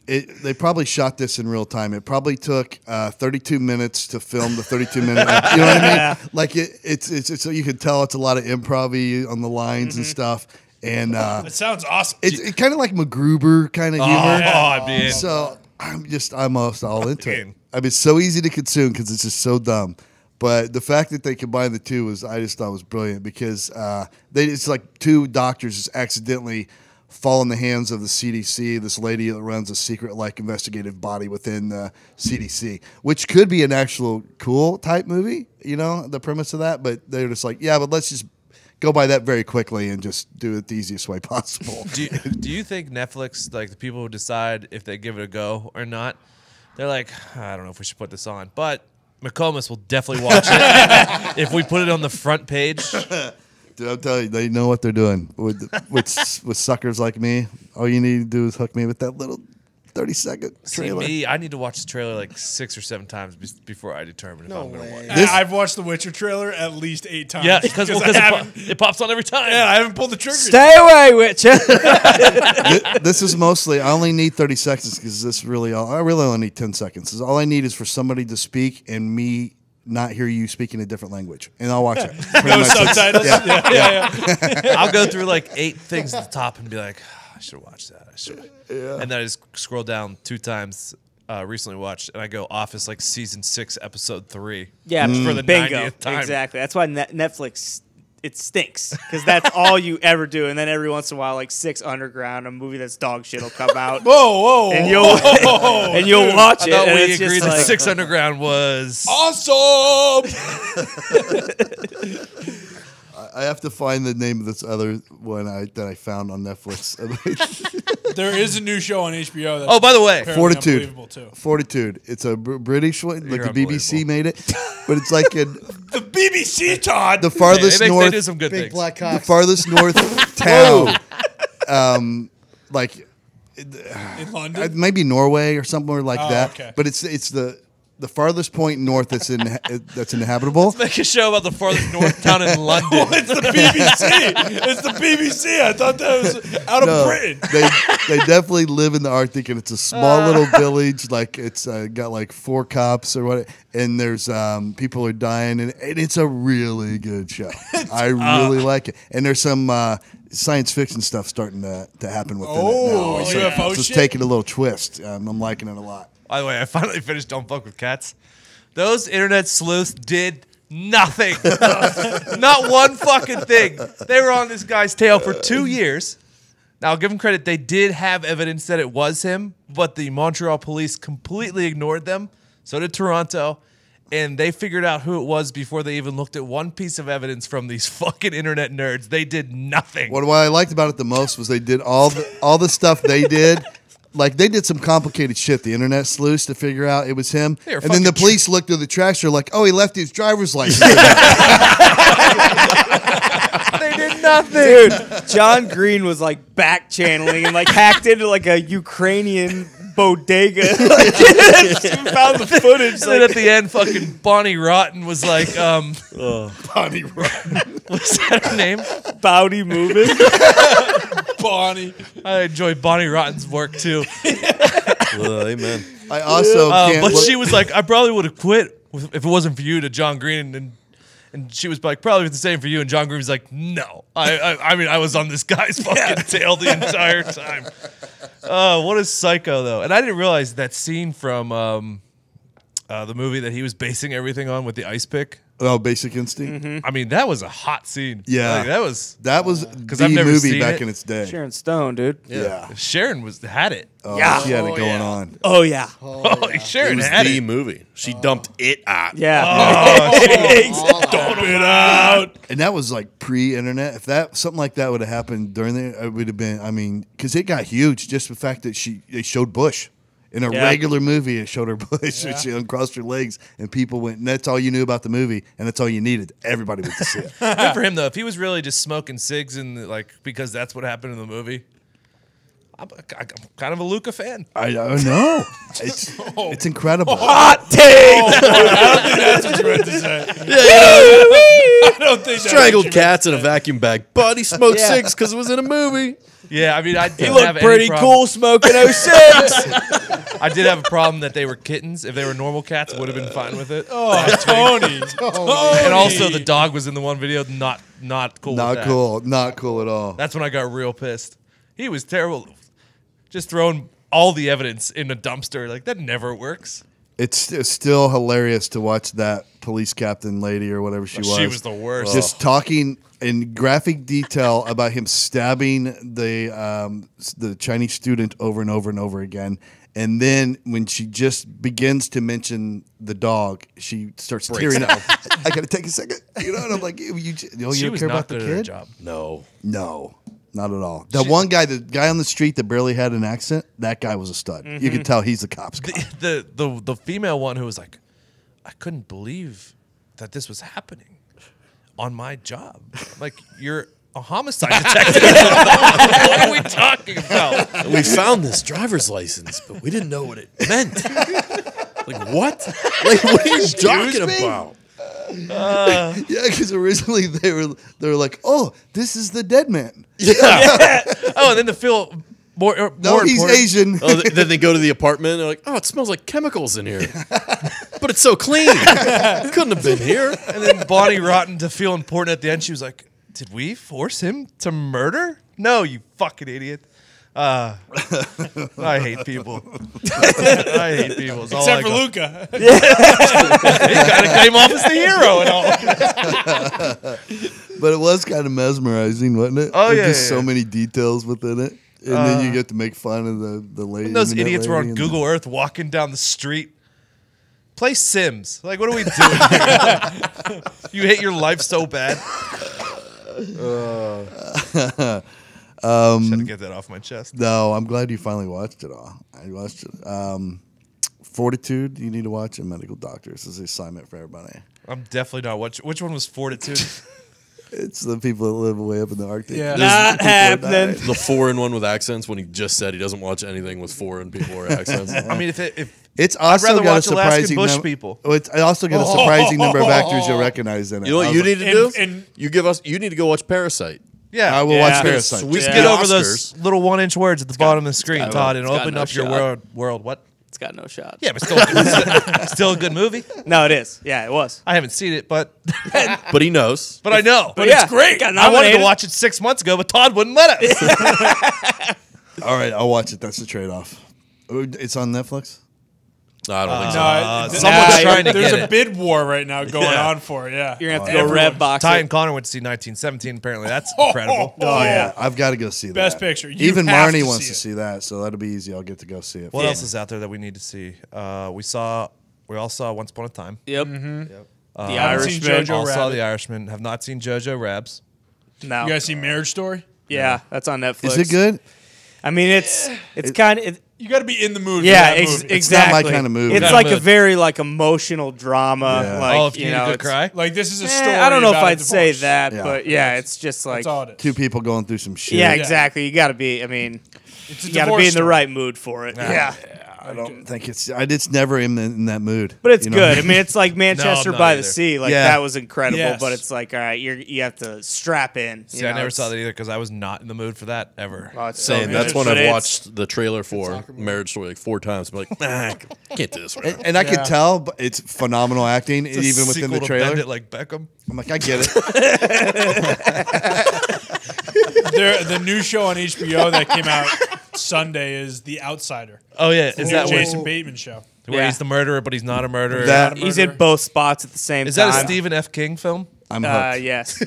shot this in real time. It probably took 32 minutes to film the 32-minute. You know what I mean? Like it's so you can tell it's a lot of improv-y on the lines and stuff. And it sounds awesome. It's kind of like MacGruber kind of humor. Man. So I'm almost all into it. I mean, it's so easy to consume because it's just so dumb. But the fact that they combined the two I just thought was brilliant because it's like 2 doctors just accidentally fall in the hands of the CDC, this lady that runs a secret like investigative body within the CDC, which could be an actual cool type movie, you know, the premise of that. But they're just like, yeah, but let's just go by that very quickly and just do it the easiest way possible. Do you think Netflix, like the people who decide if they give it a go or not, they're like, I don't know if we should put this on, but McComas will definitely watch it if we put it on the front page. Dude, I'll tell you, they know what they're doing. With suckers like me, all you need to do is hook me with that little 30-second trailer. See, me, I need to watch the trailer like 6 or 7 times before I determine if I'm going to watch it. I've watched the Witcher trailer at least 8 times. Yeah, because it pops on every time. Yeah, I haven't pulled the trigger. Stay away, Witcher. This is mostly, I only need 30 seconds because I really only need 10 seconds. All I need is for somebody to speak and me not hear you speaking a different language, and I'll watch it. No subtitles. Yeah. I'll go through like 8 things at the top and be like, I should watch that. I should. Yeah. And then I just scroll down 2 times. Recently watched, and I go Office like season 6, episode 3. Yeah, for the bingo. 90th time. Exactly. That's why Netflix. It stinks because that's all you ever do, and then every once in a while, like 6 Underground, a movie that's dog shit will come out. Whoa! And you'll watch it. I thought and we it's agreed just that like, 6 Underground was awesome. I have to find the name of this other one that I found on Netflix. There is a new show on HBO. That's oh, by the way, Fortitude. It's a British one. Like the BBC made it, but it's like in the BBC, Todd. The farthest they north. do some good Big things. black The cocks. farthest north town. Like In London, maybe Norway or somewhere like that. Okay. But it's the farthest point north that's inhabitable. Let's make a show about the farthest north town in London. it's the BBC. It's the BBC. I thought that was out of Britain. They definitely live in the Arctic, and it's a small little village. Like it's got like 4 cops or what, and there's people are dying, and it's a really good show. I really like it, and there's some science fiction stuff starting to happen within it now. UFO It's shit? taking a little twist. I'm liking it a lot. By the way, I finally finished Don't Fuck with Cats. Those internet sleuths did nothing. Not one fucking thing. They were on this guy's tail for 2 years. Now, I'll give them credit. They did have evidence that it was him, but the Montreal police completely ignored them. So did Toronto. And they figured out who it was before they even looked at one piece of evidence from these fucking internet nerds. They did nothing. What I liked about it the most was they did all the stuff they did. Like, they did some complicated shit, the internet sleuths, to figure out it was him. And then the police looked through the tracks. They're like, oh, he left his driver's license. They did nothing. dude, John Green was like back channeling and like hacked into like a Ukrainian bodega. Like, found the footage. And then at the end, fucking Bonnie Rotten was like, Bonnie Rotten. what's that her name? Bowdy moving. Bonnie. I enjoy Bonnie Rotten's work too. Amen. I also can't But look- she was like, I probably would have quit if it wasn't for you, to John Green. And she was like, probably the same for you. And John Green was like, no. I mean, I was on this guy's fucking tail the entire time. Oh, what a psycho, though. And I didn't realize that scene from the movie that he was basing everything on with the ice pick. Oh, Basic Instinct? I mean, that was a hot scene. Yeah. Like, That was I've the never movie seen back it. in its day. Sharon Stone, dude. Yeah. Sharon had it. Oh, Yeah. she had it Oh, going yeah. on. Oh yeah. Oh, Sharon It was had the it. movie. She dumped it out. Yeah. Dump it out. And that was like pre-internet. If something like that would have happened during there, it would have been, I mean, because it got huge, just the fact that they showed Bush. In a regular movie, it showed her Bush, and she uncrossed her legs, and people went, and that's all you knew about the movie, and that's all you needed. Everybody went to see it. Good for him, though. If he was really just smoking cigs and like because that's what happened in the movie, I'm kind of a Luca fan. I don't know. It's incredible. Hot take. I don't think that's what you meant to say. I don't think Strangled cats in a vacuum bag, but he smoked cigs because it was in a movie. Yeah, I mean, I He didn't looked have pretty any cool smoking 06. I did have a problem that they were kittens. If they were normal cats, I would have been fine with it. Oh, Tony. And also, the dog was in the one video. Not cool. Not with that. cool. Not cool at all. That's when I got real pissed. He was terrible. Just throwing all the evidence in a dumpster. Like, that never works. It's still hilarious to watch that police captain lady or whatever she was. She was the worst. Just talking in graphic detail about him stabbing the Chinese student over and over and over again. And then when she just begins to mention the dog, she starts tearing up. I got to take a second. You know, and I'm like, you don't care about the good at kid? her job. No, not at all. The guy on the street that barely had an accent, that guy was a stud. You could tell he's a cop's cop. The female one who was like, I couldn't believe that this was happening on my job. I'm like, you're a homicide detective. What are we talking about? We found this driver's license, but we didn't know what it meant. Like, what? Like, what are you talking about? Yeah, because originally they were like, oh, this is the dead man. Yeah. Oh, and then to feel more he's important, Asian. Oh, then they go to the apartment and they're like, oh, it smells like chemicals in here. But it's so clean. It couldn't have been here. And then Bonnie Rotten to feel important at the end. She was like, did we force him to murder? No, you fucking idiot. I hate people. I hate people. It's all Except I for go. Luca. He kind of came off as the hero and all. But it was kind of mesmerizing, wasn't it? Oh, There's yeah, just yeah, so yeah. many details within it. And then you get to make fun of the lady. And those internet idiots were lady on and Google Earth walking down the street. Play Sims. Like, what are we doing here? You hate your life so bad. Should to get that off my chest. No, I'm glad you finally watched it all. I watched it. Fortitude, you need to watch, and Medical Doctors. This is an assignment for everybody. I'm definitely not watching. Which one was Fortitude? It's the people that live way up in the Arctic. Yeah. Not happening. The foreign one with accents when he just said he doesn't watch anything with foreign people or accents. I mean, if It's I'd also rather got a watch Alaskan surprising bush number. people. It's also got a surprising number of actors you'll recognize in it. You know what you need to do? and- You need to go watch Parasite. yeah, I will watch Parasite. Sweet. just Yeah. get over Oscars. those little 1-inch words at the bottom of the screen, Todd, and it's got open no up your shot. world. What? It's got no shot. Yeah, but still a good movie. No, it is. Yeah, it was. I haven't seen it, but But he knows. I know. But it's great. Got I wanted to nominated. watch it 6 months ago, but Todd wouldn't let us. All right, I'll watch it. That's the trade-off. It's on Netflix? No, I don't think so. No, someone's trying to There's get a it. bid war right now going on for it. Yeah, You're gonna have to go red box. Ty it. and Connor went to see 1917. Apparently, that's incredible. Oh yeah, I've got to go see that. Best picture. You Even have Marnie to wants see to it. see that, so that'll be easy. I'll get to go see it. What else is out there that we need to see? We all saw Once Upon a Time. Yep. The haven't seen Irishman. JoJo All saw Rabbit. The Irishman. Have not seen Jojo Rabs. No. You guys see Marriage Story? Yeah, that's on Netflix. Is it good? I mean, it's kind of. You got to be in the mood. Yeah, for that movie. exactly. not my kind of movie. It's Kind of like a mood. very like emotional drama. Yeah. Like, Oh, if you need a good it's- cry. Like this is a story. I don't know if about a I'd say divorce. that, Yeah. but yeah, it's just like That's all it is. Two people going through some shit. yeah, exactly. You got to be. I mean, It's a you got to divorce be in the story. right mood for it. Yeah. I don't think it's never in that mood. But it's You know? good. I mean, it's like Manchester not by the either. Sea. Like Yeah. that was incredible. Yes. But it's like, all right, you have to strap in. See, I never saw that either because I was not in the mood for that ever. Oh, it's so Saying good. that's one But I've it's- watched the trailer for Marriage Story like 4 times. I'm like, nah, I can't do this right now. And I could tell, but it's phenomenal acting, It's a even within sequel the to Bend trailer. It Like Beckham. I'm like, I get it. The new show on HBO that came out Sunday is The Outsider. Oh yeah, The is new that where, Jason Bateman show? where Yeah. he's the murderer but he's not a murderer? That- He's in both spots at the same Is time. that a Stephen F. King film? I'm hooked. Yes,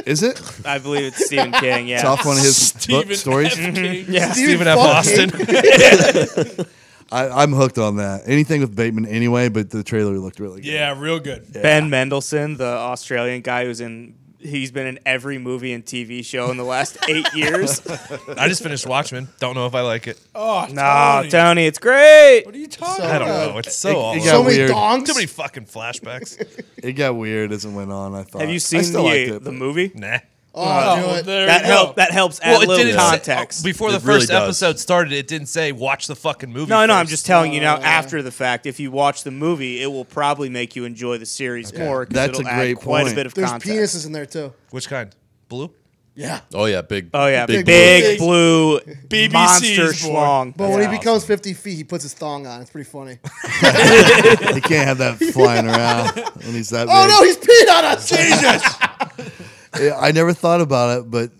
Is it? I believe it's Stephen King. Yeah, It's off one of his Stephen book stories. F. King. yeah. Stephen F. Austin. I'm hooked on that. Anything with Bateman anyway, but the trailer looked really good. Yeah, real good. Ben Mendelsohn, the Australian guy he's been in every movie and TV show in the last 8 years. I just finished Watchmen. Don't know if I like it. Oh, No, Tony. Tony, it's great. What are you talking I about? don't know. It's so It awful. got So many weird. dongs. Too many fucking flashbacks. It got weird as it went on. I thought. Have you I seen still liked it, the but- movie? Nah. Oh, do it. There That you go. helps add a little context. Before the It really first does. episode started, it didn't say watch the fucking movie. No, first. I'm just telling you now. After the fact, if you watch the movie, it will probably make you enjoy the series more. 'Cause That's it'll a great add quite point. a bit of There's context. penises in there too. Which kind? Blue? Yeah. Oh yeah, big. Oh yeah, big, big blue BBC's monster boy. schlong. But when he becomes 50 feet, he puts his thong on. It's pretty funny. You can't have that flying around when he's that Oh big. no, he's peed on us! Jesus! Yeah, I never thought about it, but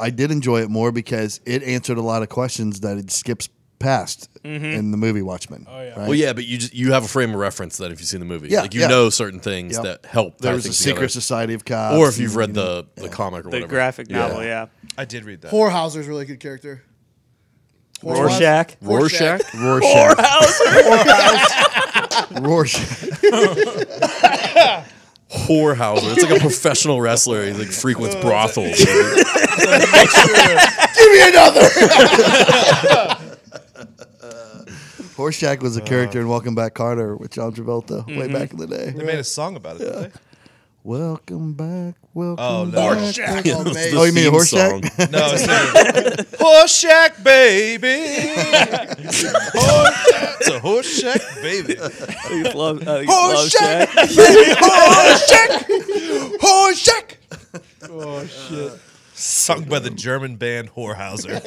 I did enjoy it more because it answered a lot of questions that it skips past in the movie Watchmen. Oh yeah. right? Well, yeah, but you have a frame of reference that if you've seen the movie, Yeah, like you yeah. know certain things Yep. that help. There tie was a things secret together. society of cops, or if you've and, read you know, the comic or The whatever, graphic novel, yeah. I did read that. Whorehauser's a really good character. Rorschach. Rorschach. Rorschach. Rorschach. Whorehauser. It's like a professional wrestler. He like frequents brothels. Give me another! Rorschach was a character in Welcome Back, Carter with John Travolta way back in the day. They made a song about it, didn't they? Welcome back, welcome Oh, no. back. Rorschach. Oh, It's mate. the Oh, you mean theme Rorschach? song. No, it's Horseshack baby. It's a Horseshack baby. Horseshack. Horseshack. Oh shit. Sung by the German band Whorehauser.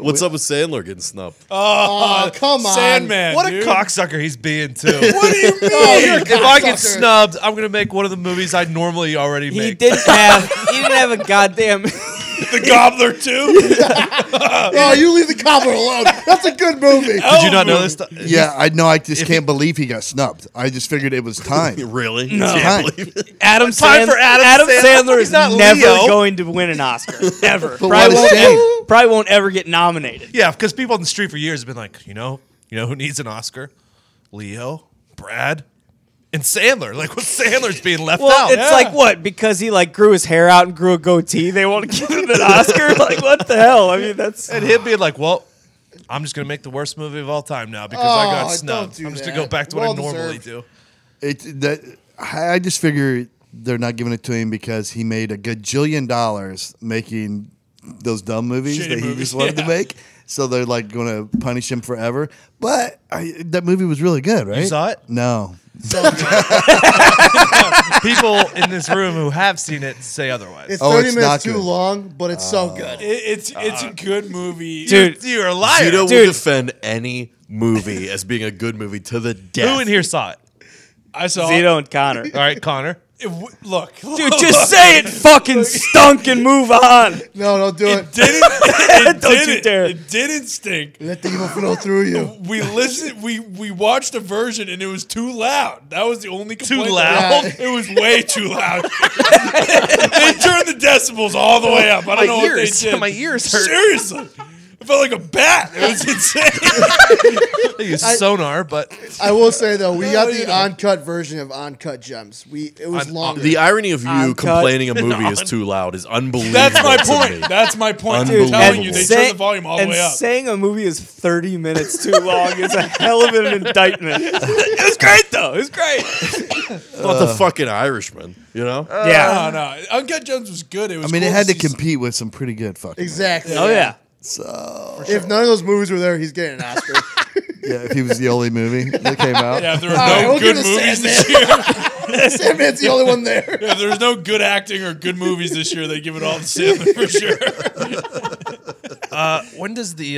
What's up with Sandler getting snubbed? Oh, come on. Sandman. What a dude. cocksucker he's being too. What do you mean? If I get snubbed, I'm gonna make one of the movies I normally already He make. didn't have a goddamn. The Gobbler too. Oh, you leave the cobbler alone. That's a good movie. Did you not know this? Yeah, I know. I just can't believe he got snubbed. I just figured it was time. Really? No. Time. Adam Time for Adam Sandler. Sandler He's is not never Leo. going to win an Oscar ever. But what a shame. Probably won't ever get nominated. Yeah, because people on the street for years have been like, you know who needs an Oscar? Leo, Brad, and Sandler. Like, what Sandler's being left Well, out? it's like what? Because he like grew his hair out and grew a goatee, they want to give him an Oscar? Like, what the hell? I mean, that's And him being like, well, I'm just gonna make the worst movie of all time now because I got Oh, snubbed. don't do I'm just that. gonna go back to what Well I normally deserved. do. I just figure they're not giving it to him because he made a gajillion dollars making those dumb movies Shitty that he movies, just wanted to yeah. make. So they're like going to punish him forever. But that movie was really good, right? You saw it? No. People in this room who have seen it say otherwise. It's Oh, 30 it's minutes not too good. long, but it's so good. It's a good movie, dude. You're a liar. Zito will Dude. defend any movie as being a good movie to the death. Who in here saw it? I saw. Zito and Connor. All right, Connor. Look, Dude, just say it fucking stunk and move on. No, don't do it. Don't you dare. It didn't stink. Let the evil flow through you. We listened. We watched a version and it was too loud. That was the only complaint. Too loud? Yeah. It was way too loud. They turned the decibels all the way up. I don't know what they did. My ears hurt. Seriously, I felt like a bat. It was insane. They use sonar, but I will say though, we got the you know. uncut version of Uncut Gems. It was longer. The irony of you Uncut. complaining a movie is too loud is unbelievable. That's my to point. me. That's my point. I'm Unbelievable. telling you, they Say- turned the volume all the and way up. saying a movie is 30 minutes too long is a hell of an indictment. It was great though. It was great. Not the fucking Irishman, you know? Yeah. No, Uncut Gems was good. It was. I mean, cool it had to see compete with some pretty good fucking exactly. Oh yeah. So, If none of those movies were there, he's getting an Oscar. yeah, if he was the only movie that came out. Yeah, if there were All right, no we'll good give the movies Sandman. this year. Sandman's the only one there. Yeah, if there was no good acting or good movies this year, they give it all to Sandler for sure. when does the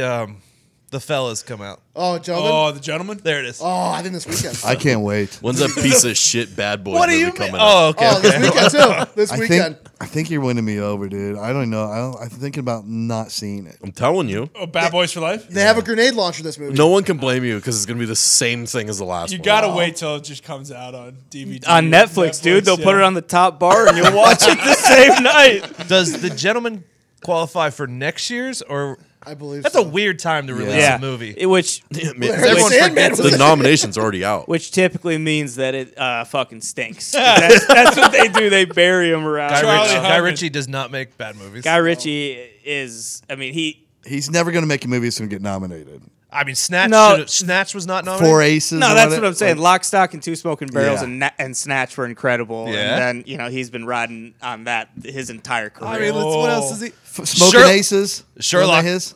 fellas come out? Oh, gentlemen. Oh, the gentleman. There it is. Oh, I think this weekend. I can't wait. When's that piece of shit Bad Boy What do movie you coming mean? out? Oh, okay. Oh, this weekend too. This I weekend. think you're winning me over, dude. I don't know. I'm thinking about not seeing it. I'm telling you. Oh, Bad Boys for Life. They have a grenade launcher this movie. No one can blame you because it's going to be the same thing as the last You one. gotta wait till it just comes out on DVD. On Netflix, dude. They'll put yeah. it on the top bar and you'll watch it the same night. Does the gentleman qualify for next year's or? I believe That's so. a weird time to release Yeah. a movie. Which Everyone Sandman forgets was The nomination's already out. which typically means that it fucking stinks. That's what they do. They bury him around. Charlie Guy Hunnam. Ritchie does not make bad movies. Guy Ritchie is. I mean, he. He's never going to make a movie that's going to get nominated. I mean, Snatch. No. Snatch was not nominated. Four Aces. No, or that's whatever. what I'm saying. Lock, Stock, and Two Smoking Barrels Yeah. and Snatch were incredible. Yeah. And then, he's been riding on that his entire career. I mean, what else is he? Smoking Aces. Sherlock. His.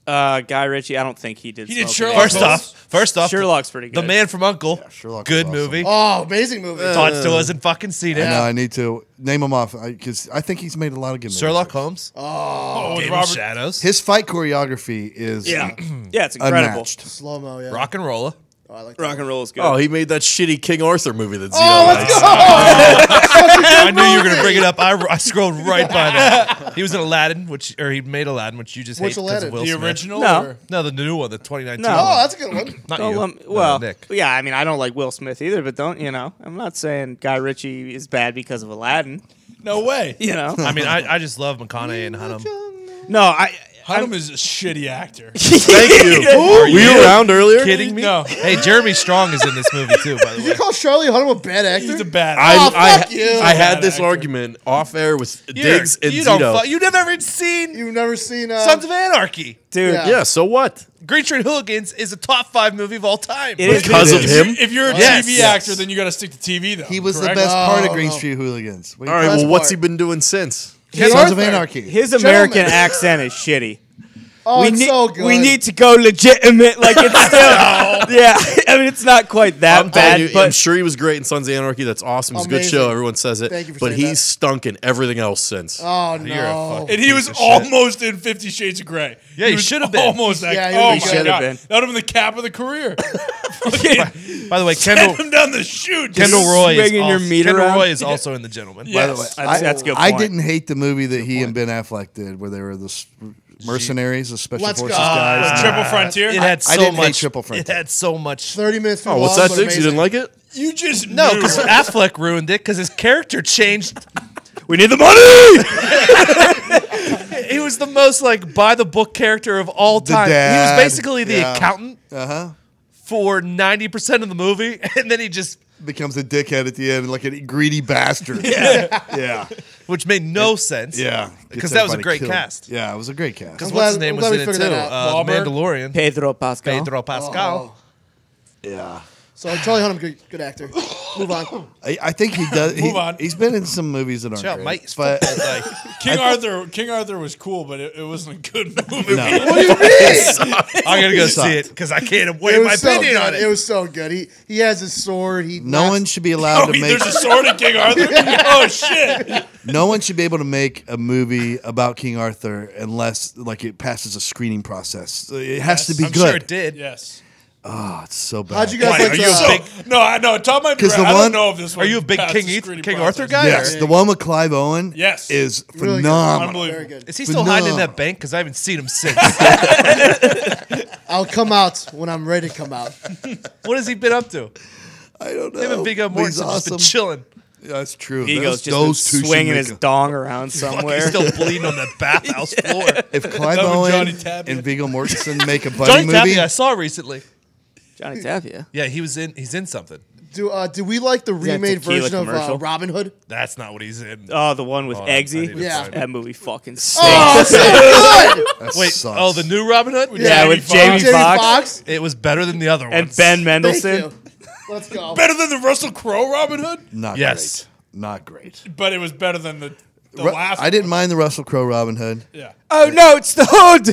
Guy Ritchie, I don't think he did. He did Smoking Sherlock. Aces. First off, Sherlock's pretty good. The Man from Uncle. Sherlock Good was awesome. movie. Oh, amazing movie. Todd still hasn't fucking seen it. No, I need to name him off because I think he's made a lot of good movies. Sherlock Holmes. Oh, with Game Robert. of Shadows. His fight choreography is Yeah, it's incredible. unmatched. Slow mo, yeah. Rock and Roller. Oh, I like that. Rock and roll is good. Oh, he made that shitty King Arthur movie that Zito let's likes. go. I knew you were going to bring it up. I scrolled right by that. He was in Aladdin, he made Aladdin, which you just Which hate because Aladdin? of Will The Smith. original? No. Or? No, the new one, the 2019 No. one. Oh, that's a good one. Not Don't you. lump- well, Nick. yeah, I mean, I don't like Will Smith either, but I'm not saying Guy Ritchie is bad because of Aladdin. No way. I mean, I just love McConaughey and Hunnam. No, Hunnam is a shitty actor. Thank you. Were you around earlier? Kidding me? No. Hey, Jeremy Strong is in this movie too, by the Did way. you call Charlie Hunnam a bad actor? He's a bad Oh, actor. fuck you. I had Bad this actor. argument off air with Diggs and you Zito. you never even seen You've never seen Sons of Anarchy. dude, Yeah. Yeah, so what? Green Street Hooligans is a top 5 movie of all time. It is Because of It is. him? If you're a Yes. TV Yes. actor, then you got to stick to TV, though. He was correct? the best part of Oh, Green no. Street Hooligans. All right, Best well, what's part. he been doing since? Sons of Anarchy. his American Gentlemen. accent is shitty. Oh, it's so good. We need to go legitimate. Like it's still, yeah. I mean, it's not quite that I'm telling bad, you, I'm but sure he was great in Sons of Anarchy. That's awesome. It's a good Amazing. show. Everyone says it. Thank you for but saying he's that. stunk in everything else since. Oh, You're a no. fucking And he was piece of shit. almost in 50 Shades of Grey. Yeah, he was should have been. Almost that. Yeah, he oh, was- my he should have God. been. That would have been the cap of the career. By the way, Send Kendall him down the chute. Kendall Roy is swinging your also, meter Kendall around. Roy is also in The Gentleman. Yeah. By the way, Yes. That's a good I point. didn't hate the movie that he and Ben Affleck did, where they were the mercenaries, the special Let's forces go. guys. Triple Frontier. It had I so didn't hate much. Triple It Frontier. had so much. 30 minutes too Oh, what's long, that, but Diggs? You didn't amazing. like it? You just No, knew. because Affleck ruined it because his character changed. we need the money. He was the most like by the book character of all time. He dad, was basically the yeah. accountant for 90% of the movie, and then he just, Becomes a dickhead at the end, like a greedy bastard. Yeah. which made no sense. Yeah. because Gets that was a everybody great killed. cast. Yeah, it was a great cast. Because I'm what's his glad- name I'm was glad in we it figured too? that out. Wahlberg? Mandalorian. Pedro Pascal. Pedro Pascal. Yeah. So Charlie Hunnam, good actor. Move on. I think he does. Move on. He's been in some movies that aren't Check out great. Mike's but football day. King Arthur was cool, but it wasn't a good movie. no. What do you mean? I'm gonna go sucked. see it because I can't It wait my was so opinion on good. it. It was so good. He has his sword. He No knocks- one should be allowed Oh, to make. there's a sword in King Arthur? Oh, shit. No one should be able to make a movie about King Arthur unless like it passes a screening process. It has to be I'm good. sure it did. Yes. Oh, it's so bad. How'd you guys Why, like are you a the- big- No, I know. Tom might be 'Cause right. the I one- don't know if this one Are you a big passed King the Heath- screening King process. Arthur guy? Yes, or- the one with Clive Owen. Yes. is Really good. phenomenal. Unbelievable. Very good. Is he still hiding in No. that bank? Because I haven't seen him since. I'll come out when I'm ready to come out. What has he been up to? I don't know. Him and Viggo But he's Mortensen just been awesome. chilling. Yeah, that's true. Ego's Those just two been should swinging make his a- dong around He's somewhere. still bleeding on that bathhouse floor. If Clive That was Owen Johnny Tapia. and Viggo Mortensen make a buddy Johnny movie, Tapia I saw recently. Johnny Tapia. Yeah, he's in something. Do we like the that remade tequila version commercial? of Robin Hood? That's not what he's in. Oh, the one with Hold on, I need Eggsy. to Yeah. find it. That movie fucking stinks. Oh, so good! that Wait, sucks. oh, the new Robin Hood? Yeah, with Jamie Jamie Foxx Foxx. It was better than the other ones. and Ben Thank Mendelsohn. you. Let's go. Better than the Russell Crowe Robin Hood? Not Yes. great. Not great. But it was better than the Ru- last I didn't mind the Russell Crowe Robin Hood. Yeah. Oh no, it's the hood.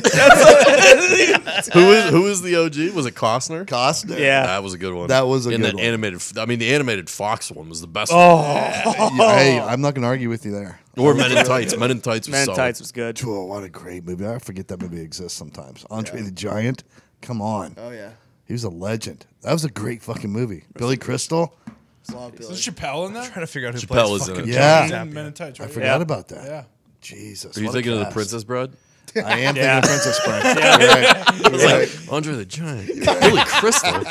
Who is the OG? Was it Costner? Costner. Yeah. That was a good one. That was a In good that one. animated. I mean, the animated Fox one was the best. Hey, I'm not going to argue with you there. one. Or Men in Tights. Men in Tights was Men in solid. Tights was good. Oh, what a great movie. I forget that movie exists sometimes. Andre the Giant. Come on. Oh yeah. He was a legend. That was a great fucking movie. Billy Crystal. Love Billy. Is Chappelle in that? trying to figure out who Chappelle plays was in fucking it. Yeah. Johnny Men Tapia. in Tights, I right? forgot about that. Yeah. Jesus. Are you what a thinking of the cast. Princess Bride? I am Yeah. thinking Princess Bride. You're right. You're right. Andre the Giant. Billy Crystal.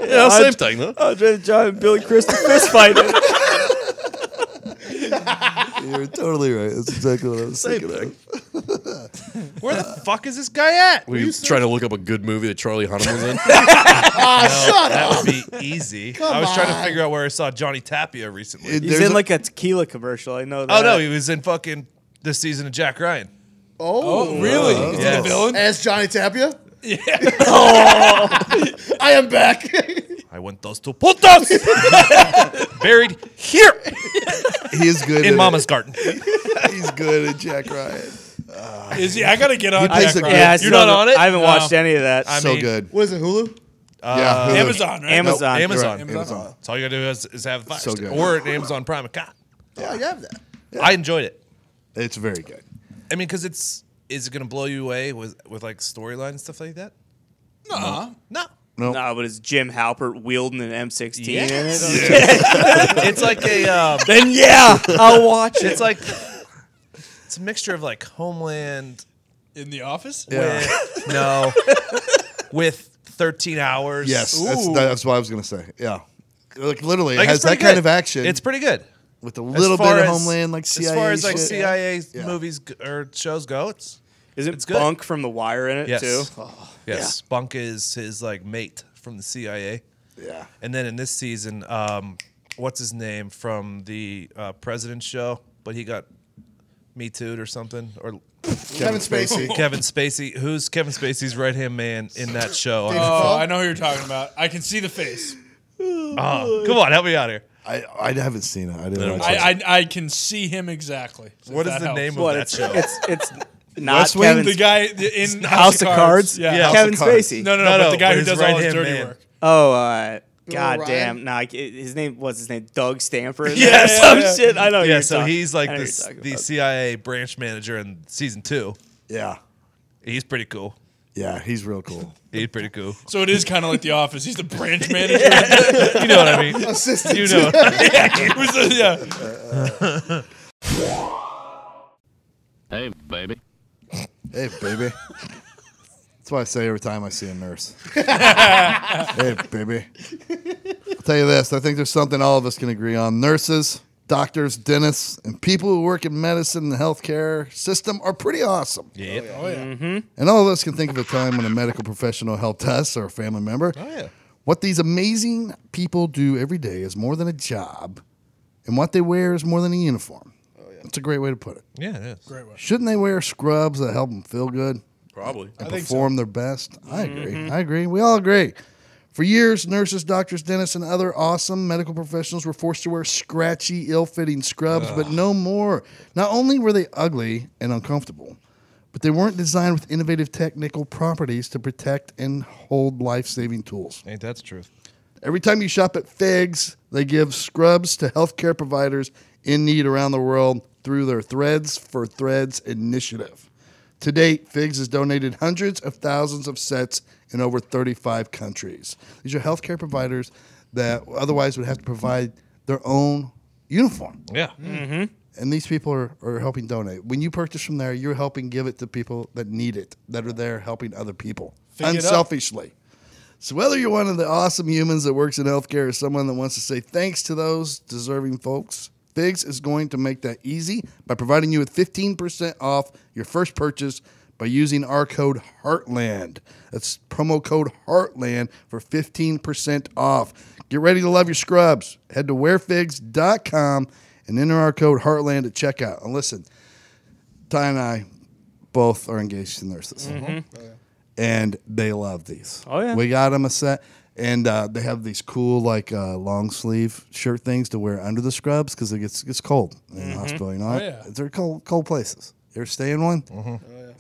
Yeah, same thing, though. Andre the Giant and Billy Crystal fist fighting. You're totally right. That's exactly what I was Same thinking thing. of. Where the fuck is this guy at? Were you trying to look up a good movie that Charlie Hunnam was in? Shut That up. would be easy. I was trying to on. figure out where I saw Johnny Tapia recently. He's in like a tequila commercial. I know that. Oh no, he was in fucking this season of Jack Ryan. Oh, really? Is he the villain? As Johnny Tapia? Yeah. I am back. I want those two putas buried here He is good in Mama's garden. He's good at Jack Ryan. Is he? I got to get on plays Jack a Ryan. Yeah, You're not on it? I haven't No. watched any of that. I So mean, good. What is it, Hulu? Yeah, Hulu. Amazon, right? Amazon. Amazon. You're right, Amazon. That's all you gotta do is have the Fire So Stick. good. Or an Amazon Prime account. Yeah, you have that. I enjoyed it. It's very good. I mean, because is it gonna blow you away with like storyline and stuff like that? Uh-huh. No. No. No, but it's Jim Halpert wielding an M16 in Yes. it. It's like a Then yeah, I'll watch it. it's like it's a mixture of like Homeland In the office? with 13 hours. Yes, Ooh. that's what I was going to say. Yeah. Like literally, it Like, has it's that pretty kind good. of action It's pretty good. with a little bit far of as- Homeland, like CIA. As far as like shit. CIA Yeah. movies or shows go, Isn't it's good. Bunk from The Wire in it yes. too? Yes. Bunk is his like mate from the CIA. Yeah. And then in this season, what's his name from the President show? But he got Me Too'd or something. Or Kevin Spacey. Kevin Spacey. Who's Kevin Spacey's right-hand man in that show? Oh, I know who you're talking about. I can see the face. Oh, come on, help me out here. I haven't seen it. I didn't watch it. I can see him exactly. What is the name of What? that show? It's not West Wing? Kevin. The guy in House of Cards. Yeah. Yeah. Kevin House of Cards. Spacey. No, No, but the guy but who his does all his right-hand dirty man. work. Oh, Bill God O'Brien? damn! Nah, his name was his name Doug Stamford. Yeah, some yeah. shit. I know. Yeah, you're so talking- he's like I know the you're talking the about. CIA branch manager in season 2. Yeah. He's pretty cool. Yeah, he's real cool. He's pretty cool. So it is kind of like The Office. He's the branch manager. You know what I mean? Assistant. You know. Who's the- yeah. Hey, baby. Hey, baby. That's what I say every time I see a nurse. Hey, baby. I'll tell you this. I think there's something all of us can agree on. Nurses, doctors, dentists, and people who work in medicine and the healthcare system are pretty awesome. Yeah. Oh, yeah. And all of us can think of a time when a medical professional helped us or a family member. Oh, yeah. What these amazing people do every day is more than a job, and what they wear is more than a uniform. That's a great way to put it. Yeah, it is. Great way. Shouldn't they wear scrubs that help them feel good Probably. and I think perform their best? I agree. I agree. We all agree. For years, nurses, doctors, dentists, and other awesome medical professionals were forced to wear scratchy, ill-fitting scrubs, but no more. Not only were they ugly and uncomfortable, but they weren't designed with innovative technical properties to protect and hold life-saving tools. Ain't that the truth? Every time you shop at Figs, they give scrubs to healthcare providers in need around the world through their Threads for Threads initiative. To date, Figs has donated hundreds of thousands of sets in over 35 countries. These are healthcare providers that otherwise would have to provide their own uniform. Yeah. And these people are helping donate. When you purchase from there, you're helping give it to people that need it, that are there helping other people, Fig it up. unselfishly. So whether you're one of the awesome humans that works in healthcare or someone that wants to say thanks to those deserving folks, Figs is going to make that easy by providing you with 15% off your first purchase by using our code Heartland. That's promo code Heartland for 15% off. Get ready to love your scrubs. Head to wearfigs.com and enter our code Heartland at checkout. And listen, Ty and I both are engaged to nurses. And they love these. Oh, yeah. We got them a set. And they have these cool, like, long sleeve shirt things to wear under the scrubs because it gets cold in the hospital. You know, Oh, yeah. they're cold places. You ever stay in one?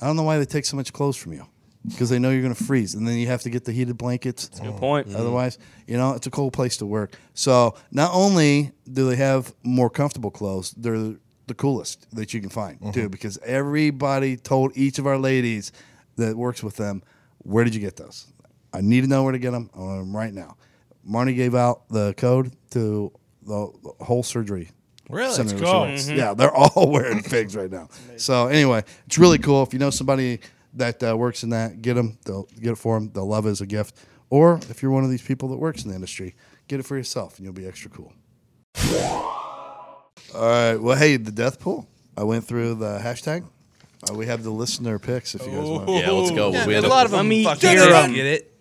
I don't know why they take so much clothes from you because they know you're going to freeze, and then you have to get the heated blankets. Good point. Otherwise, you know, it's a cold place to work. So not only do they have more comfortable clothes, they're the coolest that you can find too, because everybody told each of our ladies that works with them, where did you get those? I need to know where to get them. I want them right now. Marnie gave out the code to the whole surgery. Really? center Let's that go. she works. Yeah, they're all wearing Figs right now. So anyway, it's really cool. If you know somebody that works in that, get them. They'll get it for them. They'll love it as a gift. Or if you're one of these people that works in the industry, get it for yourself, and you'll be extra cool. All right. Well, hey, the death pool. I went through the hashtag. We have the listener picks if you guys want. Yeah, let's go. Yeah, We had a lot of them me fucking get don't 'em. get it.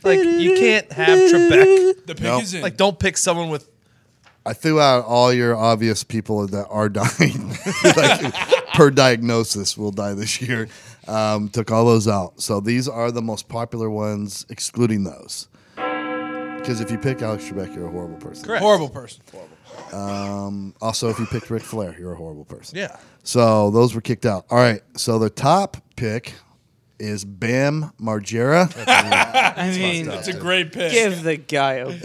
Like, you can't have Trebek. The pick Nope. is in. Like, don't pick someone with... I threw out all your obvious people that are dying. Like, per diagnosis will die this year. Took all those out. So these are the most popular ones, excluding those. Because if you pick Alex Trebek, you're a horrible person. Correct. Horrible person. Also, if you picked Ric Flair, you're a horrible person. Yeah. So those were kicked out. All right. So the top pick is Bam Margera. I mean, It's a great pick. give the guy a break.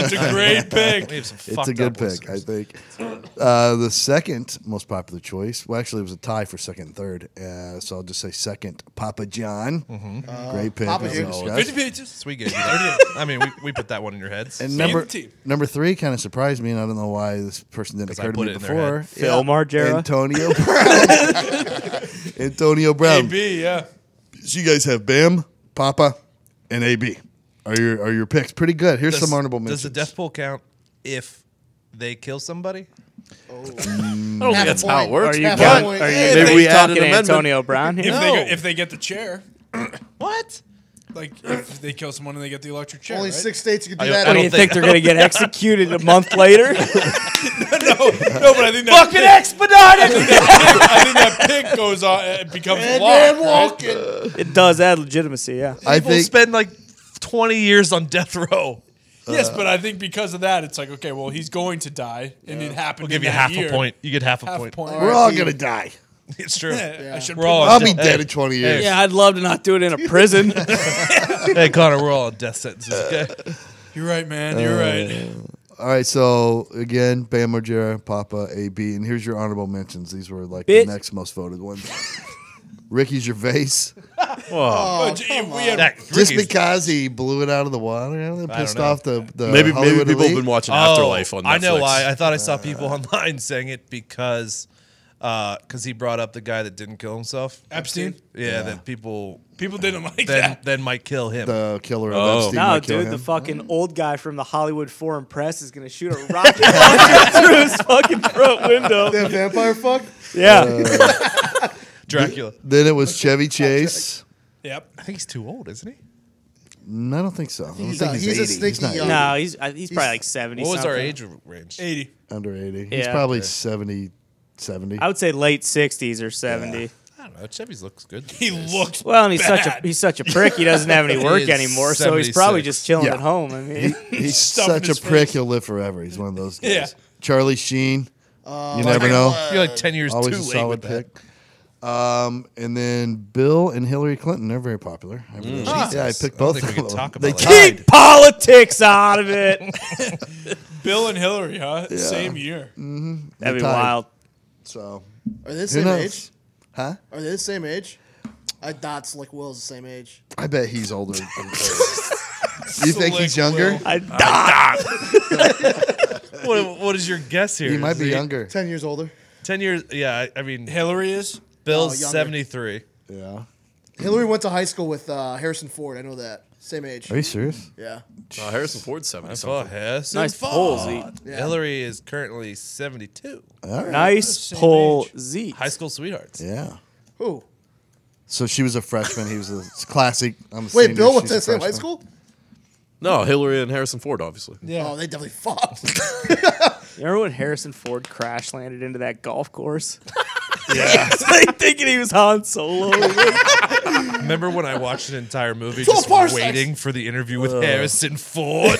It's a great pick. We have some It's fucked a good up pick, I listeners. think. The second most popular choice, well, actually, it was a tie for second and third. So I'll just say second, Papa John. Great pick. Papa as we John's. discussed. 50 pizzas. Sweet gave you that. I mean, we put that one in your heads. And Same team. number three kind of surprised me, and I don't know why this person didn't 'Cause occur I to put me it in their before. head. Phil Margera. Antonio Brown. Antonio Brown. AB, yeah. So you guys have Bam, Papa, and AB. Are your picks pretty good? Here's some honorable mentions. Does the death pool count if they kill somebody? I don't think that's how it works. Are you, Half got, point. are you Hey, maybe we add talking an amendment. Antonio Brown here? If they get the chair, What? like if they kill someone and they get the electric chair, Only right? 6 states you can do I that. What do don't you think- think they're going to get executed a month later? No, but I think that Fucking expedited! I think that pick goes on. It becomes And law. man Right? walking. It does add legitimacy, yeah. I People think spend like 20 years on death row. Yes, but I think because of that, it's like okay, well, he's going to die, and it happened. We'll give in you that half year. a point. You get half a Half point. a point. we're all gonna die. It's true. Yeah, I should We're all on I'll death- be dead hey, in 20 years. Yeah, I'd love to not do it in a prison. Hey, Connor, we're all on death sentences. Okay. You're right, man. You're right. All right, so again, Bam Margera, Papa, AB, and here's your honorable mentions. These were like Bitch. the next most voted ones. Ricky Gervais, Oh, But come we had That- just Ricky's- because he blew it out of the water, and pissed know. off the Maybe Hollywood people have elite. been watching Afterlife on Netflix. I know why. I thought I saw people online saying it because he brought up the guy that didn't kill himself. Epstein. Yeah, that people People didn't like that. then might kill him. The killer of Oh. Epstein. No, might kill dude, him. the fucking old guy from the Hollywood Foreign Press is going to shoot a rocket launcher through his fucking front window. that vampire fuck? Yeah. Dracula. Then it was Chevy Chase. Yep. I think he's too old, isn't he? I don't think so. I don't He's think a- he's he's a 80. sneaky not young- No, he's probably like 70 What was our something. age range? 80. under 80. He's Yeah. probably 70. I would say late 60s or 70. I don't know. Chevy's looks good. He looks. Well, and bad. he's such a prick. He doesn't have any work is anymore, so he's probably 76. just chilling Yeah. at home. I mean, He's Stuffing such a his prick. face. He'll live forever. He's one of those guys. Yeah. Charlie Sheen. You never know. You're like 10 years Always too a late solid with that. pick. And then Bill and Hillary Clinton. They're very popular. Yeah, I picked both I don't think of we them. can talk They about that. keep politics out of it. Bill and Hillary, huh? Same year. That'd be tied. wild. So Are they the who same knows? age? Huh? Are they the same age? I thought Slick Will's the same age. I bet he's older. Than you think he's Slick younger? Will. I died. What is your guess here? He might Is be younger. 10 years older. 10 years. Yeah, I mean, Hillary is. Bill's younger. 73. Yeah. Hillary went to high school with Harrison Ford. I know that. Same age. Are you serious? Yeah. Harrison Ford's 70 Oh, something. yes. Nice pull, Z. Yeah. Hillary is currently 72. All right. Nice Same pull, age. Z. High school sweethearts. Yeah. Who? So she was a freshman. He was a classic. I'm a Wait, senior, Bill went she's to a the same high freshman. school? No, Hillary and Harrison Ford, obviously. Yeah. Oh, they definitely fought. You remember when Harrison Ford crash landed into that golf course? Yeah. like thinking he was Han Solo. Remember when I watched an entire movie So just far, waiting for the interview with Harrison Ford?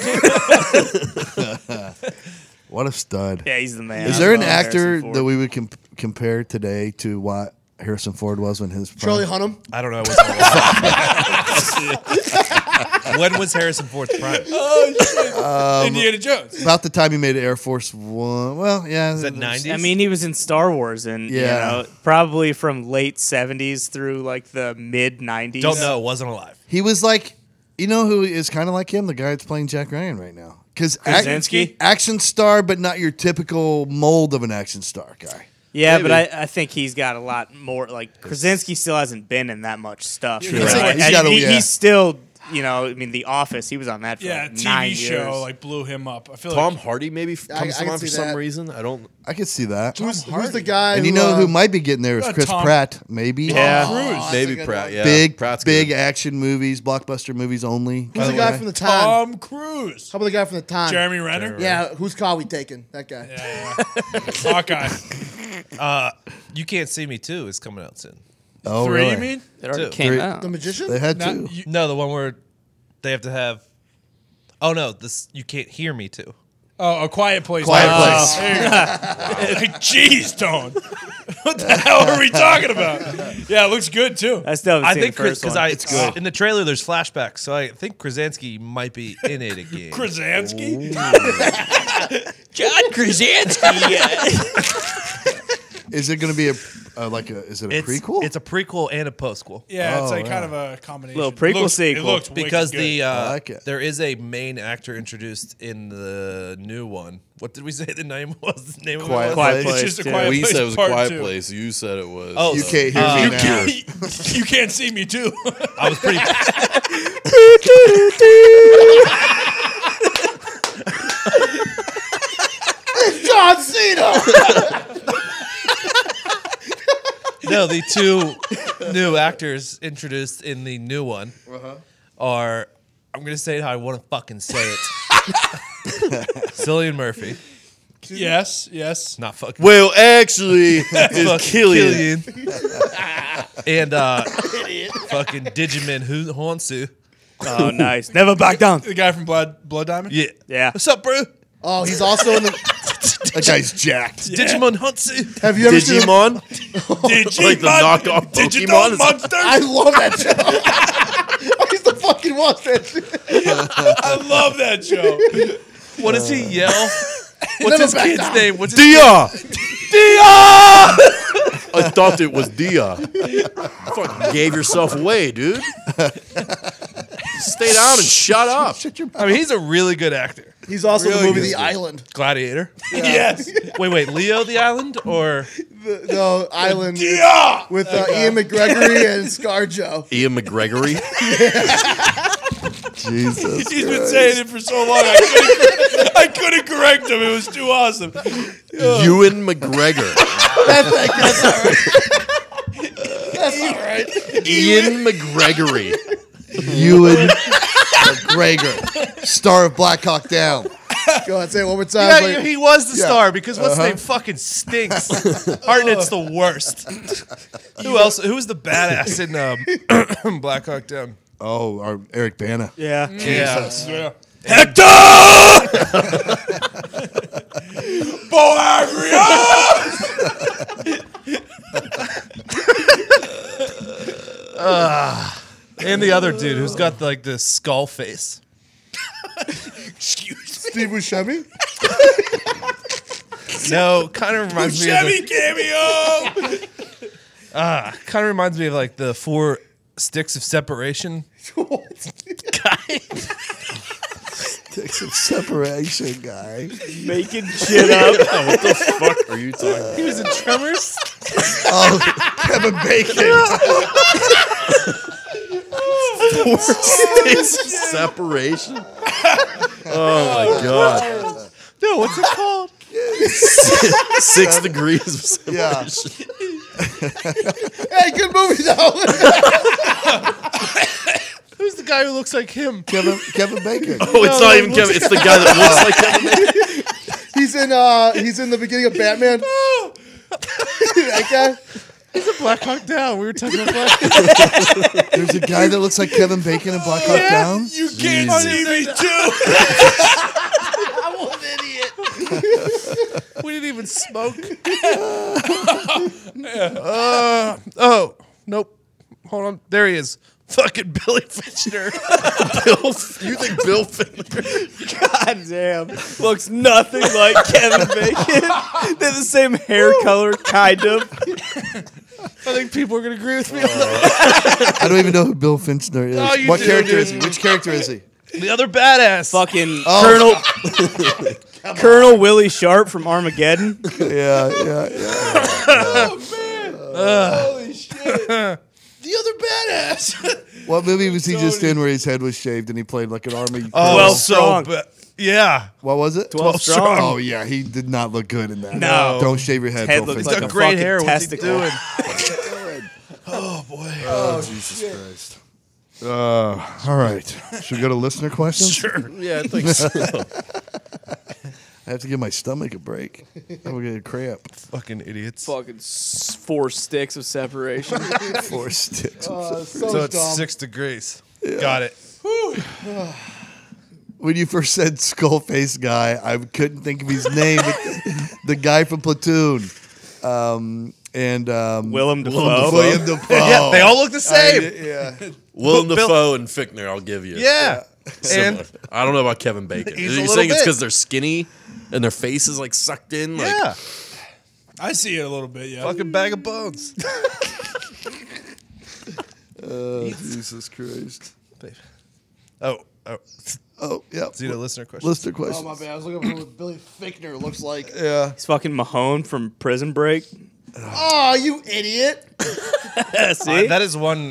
What a stud. Yeah, he's the man. Is I there an love actor Harrison Ford. that we would compare today to what Harrison Ford was when his prime? Charlie Hunnam. I don't know. When was Harrison Ford's prime? Indiana Jones. About the time he made Air Force One. Well, yeah. Is that 90s? I mean, he was in Star Wars and, Yeah. you know, probably from late 70s through like the mid 90s. Don't know. Wasn't alive. He was like, you know who is kind of like him? The guy that's playing Jack Ryan right now. Because Krasinski? action star, but not your typical mold of an action star guy. Yeah, Maybe. but I think he's got a lot more. Like, Krasinski still hasn't been in that much stuff. True. You know? Right. And He's gotta- yeah. he's still, you know, I mean, The Office, he was on that for Yeah, like TV 9 show years. like blew him up. I feel Tom like Hardy maybe I comes to can mind for see some that. reason. I don't. I could see that. Who's the guy And who, you know who might be getting there is Chris Tom- Pratt, maybe. Yeah. that's Maybe a good Pratt. one. Yeah, Big, Pratt's big good. action movies, blockbuster movies only. Who's the guy from the Time? Tom Cruise. How about the guy from the Time? Jeremy Renner. Yeah, whose car we taking? That guy. Yeah. Hawkeye. You Can't See Me Too is coming out soon. Oh, 3, really? you mean? It already Two. came Three. out. The Magician? They had Not- two. you- No, the one where they have to have. Oh no, this You Can't Hear Me Too. Oh, A Quiet Place. Quiet Place. There you go. Like, jeez, Tone. What the hell are we talking about? Yeah, it looks good too. I still haven't I seen think the first one. it's good. In the trailer, there's flashbacks, so I think Krasinski might be in it again. Krasinski. John Krasinski. Is it going to be is it a prequel? It's a prequel and a postquel. Yeah, it's Oh, like kind yeah. of a combination. Little prequel sequel. It looks Because wicked good. like it. there is a main actor introduced in the new one. What did we say the name was? The name Quiet of it was? Quiet It's Place. just a too. quiet We place said it was a part quiet 2. place. You said it was. Oh, you can't hear me now. You can't see me too. I was pretty. John Cena! No, the two new actors introduced in the new one are. I'm gonna say it how I want to fucking say it. Cillian Murphy, Yes. not fucking. Well, actually, it's Killian. And fucking Digimon Honsu. Oh, nice. Never back down. The guy from Blood Diamond. Yeah. Yeah. What's up, bro? Oh, he's also in the. That guy's jacked. Digimon Honsu. Have you ever seen? Digimon? Digimon. Like the knockoff Digital Pokemon? monster. I love that show. I used to fucking watch that shit. I love that show. What does he yell? What's Never his back kid's down. name? What's his Dia! I thought it was Dia. Fucking gave yourself away, dude. Stay down and shut up. I mean, he's a really good actor. He's also in the Really movie good. The Island. Gladiator. Yes. Wait, Leo the Island or No, Island Yeah. with Ian McGregory and ScarJo. Ian McGregory. Jesus. He's been saying it for so long. I couldn't correct him. It was too awesome. Ewan McGregor. That's all right. That's all right. Ian McGregory. Ewan McGregor, star of Black Hawk Down. Go ahead, say it one more time. yeah, Like- he was the star because what's his name fucking stinks. Hartnett's the worst. Who else? Who was the badass in Black Hawk Down? Oh, our Eric Bana. Yeah. Jesus. Yeah. And the other dude who's got like the skull face. Steve Buscemi? No, kind of reminds me of Chevy cameo. kind of reminds me of like the 4 sticks of separation guy. Takes some separation, guy. Making shit up. What the fuck are you talking about? He was in Tremors. Oh, Kevin Bacon. Separation? Oh my god. No, what's it called? 6 degrees of separation. Yeah. Hey, good movie though. Who's the guy who looks like him? Kevin Bacon. Oh, it's not even Kevin. It's the guy that looks like Kevin. He's in the beginning of Batman. That guy. He's a Black Hawk Down. We were talking about Black Hawk. There's a guy that looks like Kevin Bacon in Black Hawk Down. You can't see me too. I'm an idiot. We didn't even smoke. Oh, nope. Hold on. There he is. Fucking Billy Fitchner. You think Bill Finger? God damn. Looks nothing like Kevin Bacon. They have the same hair color, kind of. I think people are going to agree with me on that. I don't even know who Bill Finchner is. Oh, you What do, character dude. is he? Which character is he? The other badass. Fucking Oh. Colonel Willie Sharp from Armageddon. Yeah. Holy shit. The other badass. What movie was he just in where his head was shaved and he played like an army? Oh, 12 so strong. Yeah. What was it? 12 strong. Oh yeah, he did not look good in that. No. Don't shave your head. Head Bill looks Finchner. like got a great fucking hair. What's he testicle. doing? Oh boy. Oh Jesus Christ. All right. Should we go to listener questions? Sure. Yeah, I think so. I have to give my stomach a break. I'm gonna get a cramp. Fucking idiots. Fucking 4 sticks of separation. 4 sticks. So it's dumb. 6 degrees. Got it. When you first said skull face guy, I couldn't think of his name. But the guy from Platoon. Willem Dafoe. William Dafoe. Yeah, they all look the same. Yeah. Willem Dafoe and Fichtner, I'll give you. Yeah. Similar. And I don't know about Kevin Bacon. He's a You're little saying it's bit. because they're skinny and their face is like sucked in? Like, yeah, I see it a little bit, yeah. fucking bag of bones. Jesus Christ. Oh, Oh, yeah. see the listener question. Listener Oh, questions. my bad. I was looking for what Billy Fichtner looks like. Yeah. He's fucking Mahone from Prison Break. Oh, you idiot. See? That is one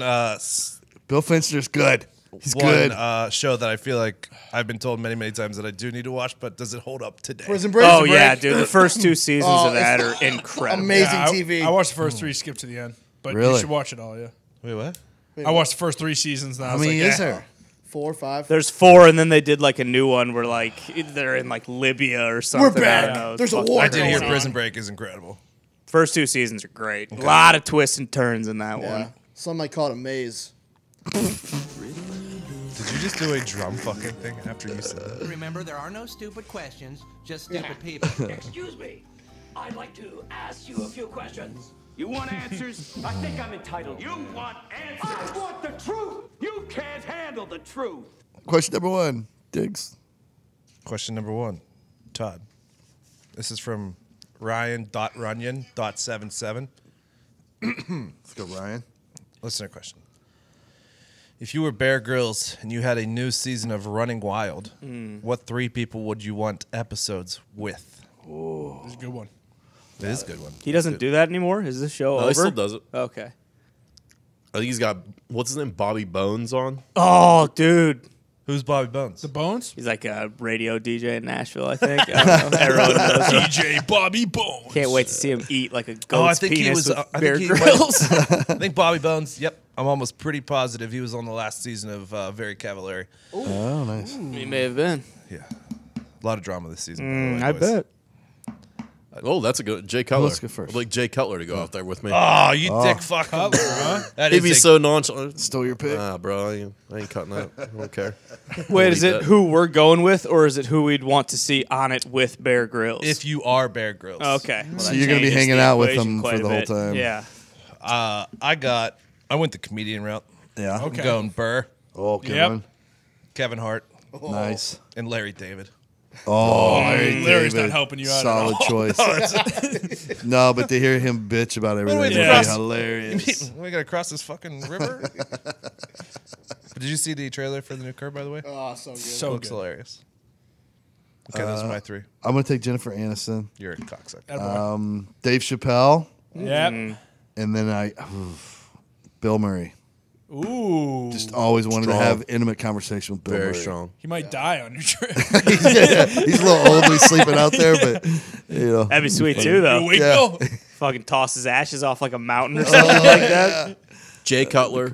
Bill Fincher's good. He's one good. show that I feel like I've been told many, many times that I do need to watch, but does it hold up today? Prison Break. Oh, yeah, dude. The first 2 seasons Oh, of that it's are incredible. amazing Yeah, TV. I watched the first 3, skip to the end. But Really? you should watch it all, yeah. Wait, what? I watched the first 3 seasons. And I How was many like, is there? 4 or 5. There's 4, and then they did like a new one where like they're in like Libya or something. We're back. I don't know. There's a Fuck. war I did hear going Prison on. Break is incredible. First 2 seasons are great. A lot of twists and turns in that Yeah. one. Some might call it a maze. Did you just do a drum fucking thing after you said that? Remember, there are no stupid questions, just stupid people. Excuse me. I'd like to ask you a few questions. You want answers? I think I'm entitled. You want answers? I want the truth. You can't handle the truth. Question number 1. Diggs. Question number 1, Todd. This is from Ryan.Runyon.77. Let's go, Ryan. Listener question. If you were Bear Grylls and you had a new season of Running Wild, what 3 people would you want episodes with? It's a good one. It is a good one. He doesn't do that anymore? Is this show No, over? he still does it. Okay. I think he's got, what's his name? Bobby Bones on. Oh, dude. Who's Bobby Bones? The Bones? He's like a radio DJ in Nashville, I think. I don't know. Everyone knows him. DJ Bobby Bones. Can't wait to see him eat like a goat's Oh, I think he penis was. with I Bear think, Grylls. I think Bobby Bones. Yep, I'm almost pretty positive he was on the last season of Very Cavallari. Oh, nice. He may have been. Yeah, a lot of drama this season. by I the way, boys. bet. Oh, that's a good Jay Cutler. Let's go first. I'd like Jay Cutler to go out there with me. Oh, you dick fuck. That He'd is be a- so nonchalant. Stole your pick. Nah, bro, I ain't cutting that. I don't care. Wait, is Eat it that. who we're going with, or is it who we'd want to see on it with Bear Grylls? if you are Bear Grylls. Okay. Well, So that you're gonna be changes hanging the out with equation them quite for a the whole bit. time. Yeah. I went the comedian route. Yeah. Okay. I'm going Burr, Oh, good Yep. one. Kevin Hart, Nice. and Larry David. Oh, Larry Larry's David. not helping you out at Solid all. choice. No, but to hear him bitch about everything would be Yeah. hilarious. We gotta cross this fucking river. Did you see the trailer for the new Curb, by the way? Oh, so good. So Looks good. hilarious. Okay, those are my 3. I'm gonna take Jennifer Aniston, You're a cocksucker. Attaboy. Dave Chappelle, Yep. and then Bill Murray. Ooh. Just always wanted to Strong. have intimate conversation with Bill Very Murray. strong. He might die on your trip. He's a little old, he's sleeping out there, but you know. That'd be sweet too, though. Wait, Yeah. no. Fucking toss his ashes off like a mountain or something like that. Jay Cutler,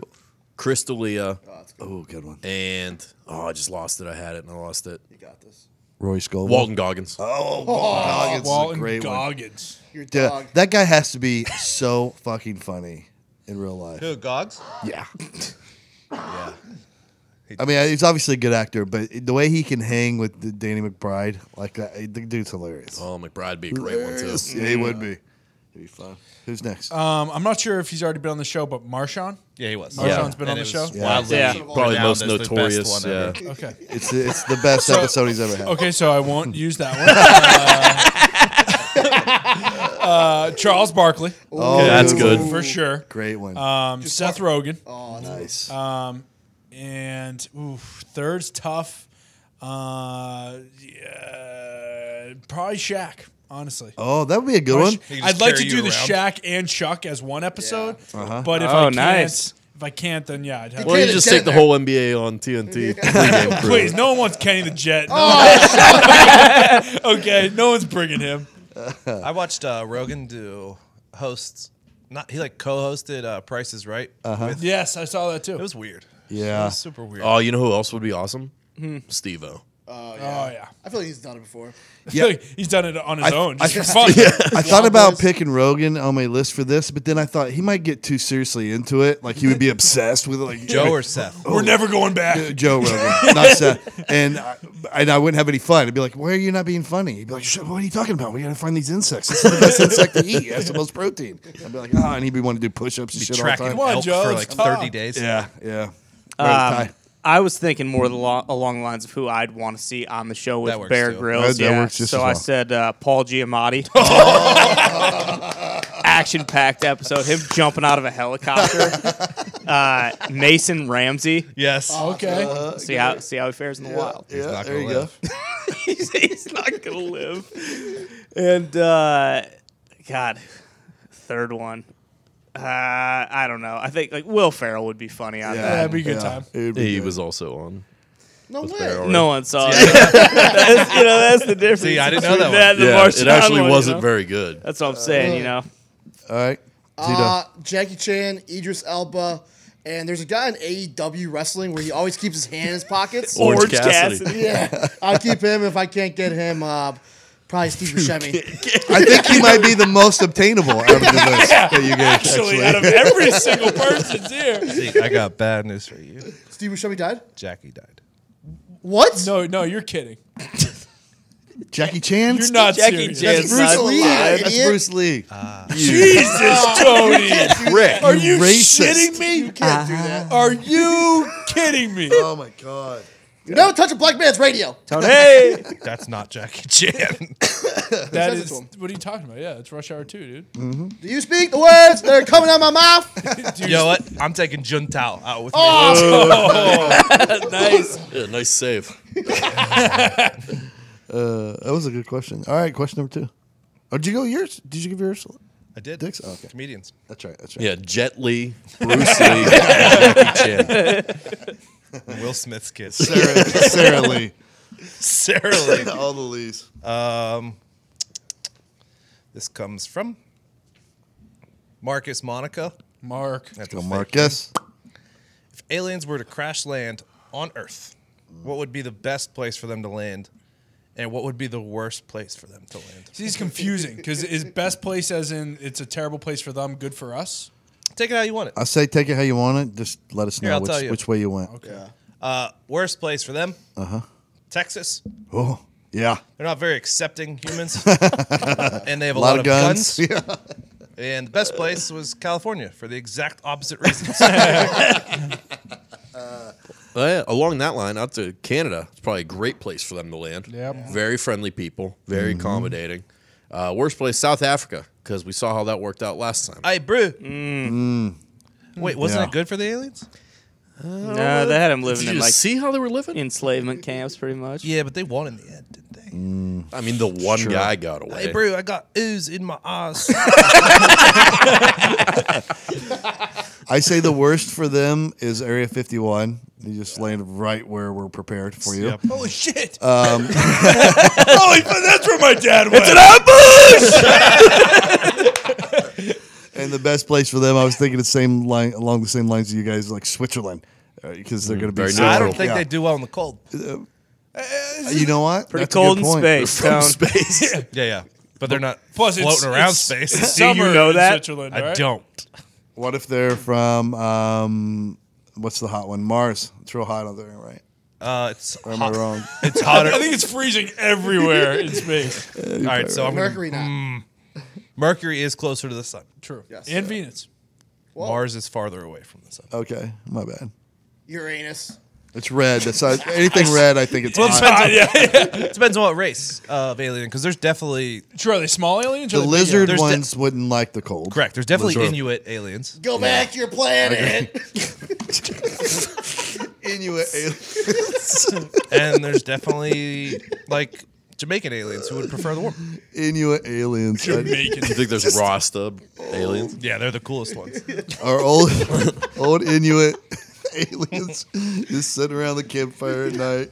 Chris D'Elia, Oh, good one. and I just lost it. I had it and I lost it. You got this. Rory Scovel. Walton Goggins. Oh, Walton Goggins is a Walton great one. Goggins. Your Dude, dog. that guy has to be so fucking funny in real life. Who, Gogs? Yeah. Yeah. I mean, he's obviously a good actor, but the way he can hang with Danny McBride, like that, the dude's hilarious. Oh, McBride'd be a great one, too. Hilarious. Yeah, he would be. It'd be fun. Who's next? I'm not sure if he's already been on the show, but Marshawn. Yeah, he was. Marshawn's been And on the it was show? wildly Yeah. Probably the renowned most as the best notorious. one Yeah. ever. Okay. It's the best episode he's ever had. Okay, so I won't use that one. Charles Barkley, Oh, That's good. for sure. Great one. Seth Rogen. Oh, nice. And third's tough. Probably Shaq, honestly. Oh, that would be a good one. He just I'd like to carry do you the around. Shaq and Chuck as one episode, but if Oh, I can't, nice. if I can't, then yeah, I'd have. Well, you just take the whole NBA on TNT. pregame crew. Please, no one wants Kenny the Jet. No okay, no one's bringing him. I watched Rogan do hosts. He like co-hosted Price is Right. With, Yes, I saw that too. it was weird. It Yeah. was super weird. Oh, you know who else would be awesome? Steve-O. Oh yeah. I feel like he's done it before. I feel like he's done it on his own just for fun. I thought about picking Rogan on my list for this, but then I thought he might get too seriously into it. Like he would be obsessed with it. Like Joe or Seth? We're never going back. Joe Rogan, not Seth. And I wouldn't have any fun. I'd be like, "Why are you not being funny?" He'd be like, "What are you talking about? We got to find these insects. This is the best insect to eat. It has the most protein." I'd be like, and he'd be wanting to do push-ups and shit all the Tracking time. Come on, elk Joe, for it's like Todd. 30 days. Yeah. I was thinking more along the lines of who I'd want to see on the show with That works Bear too. Grylls. That works just so as I well. said Paul Giamatti. Action-packed episode. Him jumping out of a helicopter. Mason Ramsey. Yes. Okay. See how he fares in the wild. Yeah, not there gonna you live. go. He's not gonna live. And God, third one. I don't know. I think like Will Ferrell would be funny on that. That'd be a good time. He was also on. No way. Barrel, No one saw it. That's the difference. See, I didn't know that between one. and the Yeah, Marshawn it actually one, wasn't you know? very good. That's what I'm saying. All right. Jackie Chan, Idris Elba, and there's a guy in AEW wrestling where he always keeps his hand in his pockets. Orange Cassidy. Yeah, I'll keep him. If I can't get him, probably Steve Buscemi. I think he might be the most obtainable out of the list that you gave. Actually, out of every single person's here. See, I got bad news for you. Steve Buscemi died? Jackie died. What? No, you're kidding. Jackie Chan? You're not Jackie serious. Chan's Bruce not Lee. alive. That's Idiot. Bruce Lee. Jesus, Tony. Rick, Are you racist. shitting me? You can't do that. Are you kidding me? Oh my god. You never touch a black man's radio. Tony. That's not Jackie Chan. That says it is. to him? What are you talking about? Yeah, it's Rush Hour 2, dude. Do you speak the words that are coming out of my mouth? You know what? I'm taking Juntao out with me. Oh, nice. Yeah, nice save. That was a good question. All right, question number 2. Oh, did you go yours? Did you give yours? I did. Dicks? Oh, okay. Comedians. That's right. Yeah, Jet Li, Bruce Lee, Jackie Chan. Will Smith's kids. Sarah Lee. Sarah Lee. All the Lees. This comes from Marcus Monica. Mark. That's Go a fake Marcus. name. If aliens were to crash land on Earth, what would be the best place for them to land? And what would be the worst place for them to land? See, it's confusing because is best place as in it's a terrible place for them, good for us? Take it how you want it. I say take it how you want it. Just let us Here, know I'll tell you. which way you went. Okay. Worst place for them? Texas. Oh, yeah. They're not very accepting humans. And they have a lot of guns. Yeah. And the best place was California for the exact opposite reasons. Along that line, out to Canada, it's probably a great place for them to land. Yep. Very friendly people, very accommodating. Worst place, South Africa, because we saw how that worked out last time. Hey, bro. Wait, wasn't Yeah. it good for the aliens? No, they had him Did living you in like see how they were living? enslavement camps, pretty much. Yeah, but they won in the end, didn't they? I mean, the one guy got away. Hey, bro, I got ooze in my eyes. I say the worst for them is Area 51. They just landed right where we're prepared for you. Yep. Holy shit! Holy fuck, that's where my dad went. And the best place for them, I was thinking the same line along the same lines as you guys, like Switzerland, because they're going to be. Very so- I don't think yeah. they do well in the cold. You know what? Pretty That's a cold good in point. space. From Tone. space. Yeah. But they're not Plus, floating around it's space. Summer know in that? Switzerland, I right? don't. What if they're from what's the hot one? Mars. It's real hot out there, right? It's Or am I wrong? It's hotter. I think it's freezing everywhere in space. All right, so I'm gonna, Mercury not. Mercury is closer to the sun. True. Yes. And Venus. Whoa. Mars is farther away from the sun. Okay, my bad. Uranus. It's red. That's anything red. I think it's Well, hot. it depends on what race of alien, because there's definitely True. Are they small aliens? Or The are they big lizard There's ones wouldn't like the cold. correct. There's definitely Lizard. Inuit aliens, Go back to your planet. Inuit and there's definitly like Jamaican aliens who would prefer the warm. Inuit aliens. Jamaican? You think there's Rasta aliens? Yeah, they're the coolest ones. Our old Inuit aliens just sitting around the campfire at night.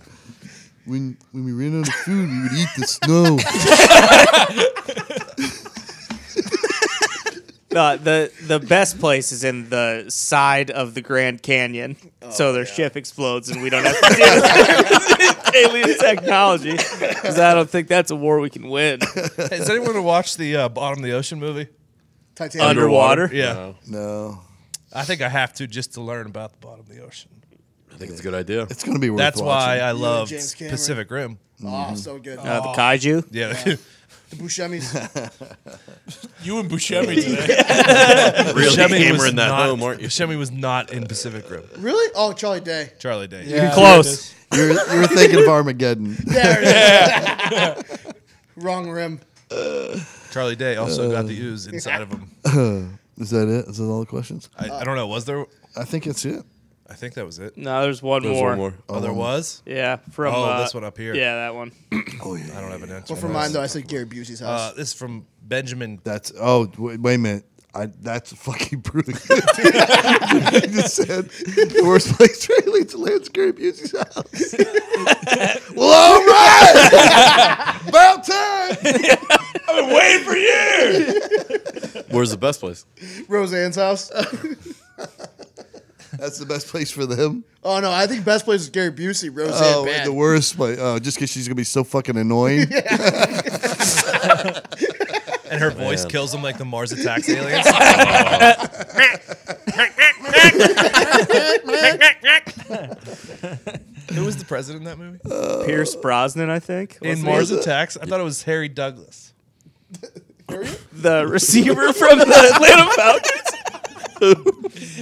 When we ran out of food, we would eat the snow. The bbest place is in the side of the Grand Canyon, so their ship explodes and we don't have to deal with alien technology. Because I don't think that's a war we can win. Hey, has anyone watched the Bottom of the Ocean movie? Titanic. Underwater? Yeah. No. I think I have to just to learn about the bottom of the ocean. I think it's a good idea. It's going to be worth That's why watching. I love James Cameron. Pacific Rim. Oh, so good. The kaiju? Yeah. The Buscemi's. You and Buscemi today. Really Buscemi was hammering that not- home, aren't you? Buscemi was not in Pacific Rim. Really? Oh, Charlie Day. Charlie Day. Yeah. Close. You were thinking of Armageddon. There it is. Wrong rim. Charlie Day also got the ooze inside of him. Is that it? Is that all the questions? I don't know. Was there? I think it's it. I think that was it. No, there's one There's more. one more. Oh, there was? Yeah, from this one up here. Yeah, that one. Oh yeah. I don't have an answer. Well, for mine, though, I said Gary Busey's house. This is from Benjamin. That's wait a minute. That's fucking brutal. You just said the worst place for aliens to land is Gary Busey's house. Well, all right. About time. I've been waiting for years. Where's the best place? Roseanne's house. That's the best place for them. Oh, no, I think best place is Gary Busey. Roseanne bad. The worst place. Just because she's gonna be so fucking annoying. And her voice kills them like the Mars Attacks aliens. Who was the president in that movie? Pierce Brosnan, I think. In Wasn't Mars he? Attacks? I thought it was Harry Douglas. The receiver from the Atlanta Falcons.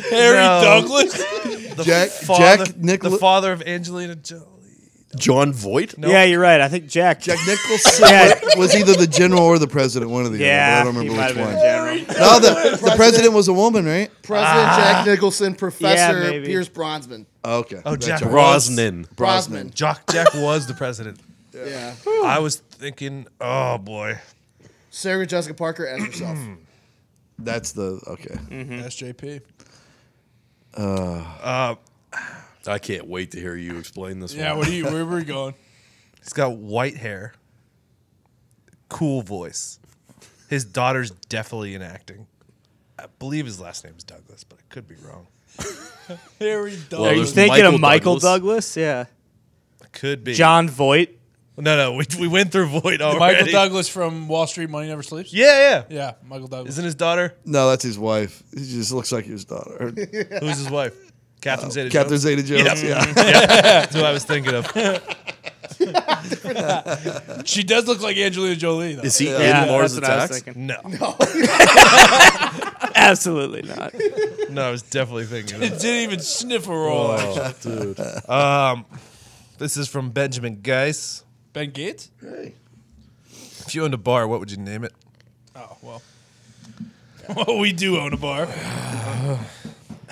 Harry No. Douglas. The Jack Nicholson. The father of Angelina Jolie. John Voight? Nope. Yeah, you're right. I think Jack Nicholson was either the general or the president, one of the Yeah, other. But I don't he remember might which have one. been general. No, the president was a woman, right? President Jack Nicholson, Professor maybe. Pierce Brosnan. Okay. Oh, Jack Brosnan. Brosnan. Jack was the president. Yeah. I was thinking, oh boy. Sarah Jessica Parker as herself. That's the okay. SJP. I can't wait to hear you explain this Yeah, one. where were we going? He's got white hair, cool voice. His daughter's definitely in acting. I believe his last name is Douglas, but I could be wrong. Harry Douglas. Well, Are you there's thinking of Michael Michael Douglas. Douglas? Yeah. Could be. John Voight. No, we went through Voight already. Michael Douglas from Wall Street Money Never Sleeps? Yeah. Yeah, Michael Douglas. Isn't his daughter? No, that's his wife. He just looks like his daughter. Who's his wife? Catherine Zeta-Jones. Catherine Zeta-Jones. Yeah. Yeah. That's what I was thinking of. She does look like Angelina Jolie, though. Is he Yeah, in Mars that's what I was Attacks? thinking. No. Absolutely not. No, I was definitely thinking It of didn't even sniff a roll. Oh, dude. This is from Benjamin Geis. Ben Gates? If you owned a bar, what would you name it? Oh, well. Well, we do own a bar.